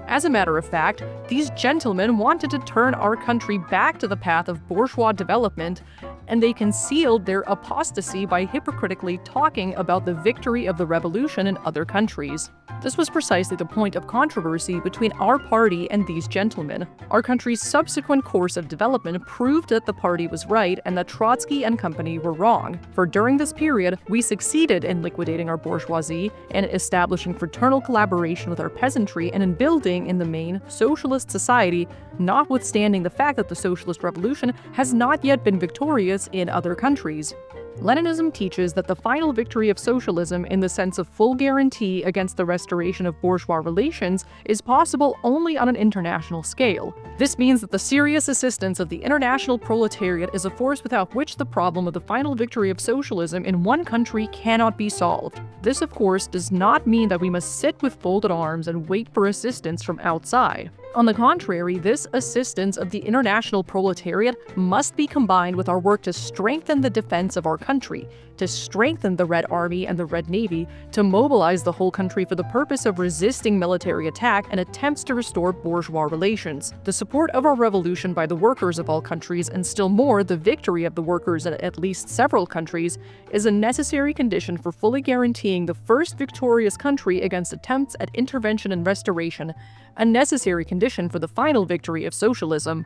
As a matter of fact, these gentlemen wanted to turn our country back to the path of bourgeois development, and they concealed their apostasy by hypocritically talking about the victory of the revolution in other countries. This was precisely the point of controversy between our party and these gentlemen. Our country's subsequent course of development proved that the party was right and that Trotsky and company were wrong. For during this period, we succeeded in liquidating our bourgeoisie and establishing fraternal collaboration with our peasantry and in building, in the main, socialist society, notwithstanding the fact that the socialist revolution has not yet been victorious in other countries. Leninism teaches that the final victory of socialism in the sense of full guarantee against the restoration of bourgeois relations is possible only on an international scale. This means that the serious assistance of the international proletariat is a force without which the problem of the final victory of socialism in one country cannot be solved. This, of course, does not mean that we must sit with folded arms and wait for assistance from outside. On the contrary, this assistance of the international proletariat must be combined with our work to strengthen the defense of our country, to strengthen the Red Army and the Red Navy, to mobilize the whole country for the purpose of resisting military attack and attempts to restore bourgeois relations. The support of our revolution by the workers of all countries, and still more, the victory of the workers in at least several countries, is a necessary condition for fully guaranteeing the first victorious country against attempts at intervention and restoration, a necessary condition for the final victory of socialism.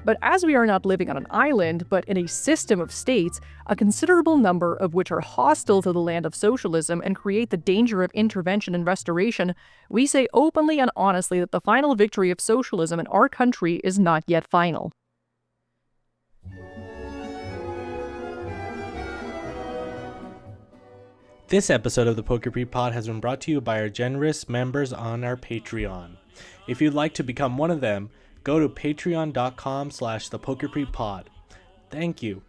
But as we are not living on an island, but in a system of states, a considerable number of which are hostile to the land of socialism and create the danger of intervention and restoration, we say openly and honestly that the final victory of socialism in our country is not yet final. This episode of the Pokepreet Pod has been brought to you by our generous members on our Patreon. If you'd like to become one of them, go to patreon.com/thepokepreetpod. Thank you.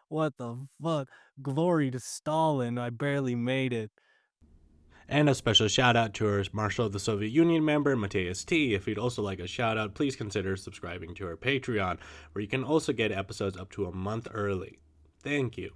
What the fuck? Glory to Stalin, I barely made it. And a special shout out to our Marshal of the Soviet Union member, Mateus T. If you'd also like a shout out, please consider subscribing to our Patreon, where you can also get episodes up to a month early. Thank you.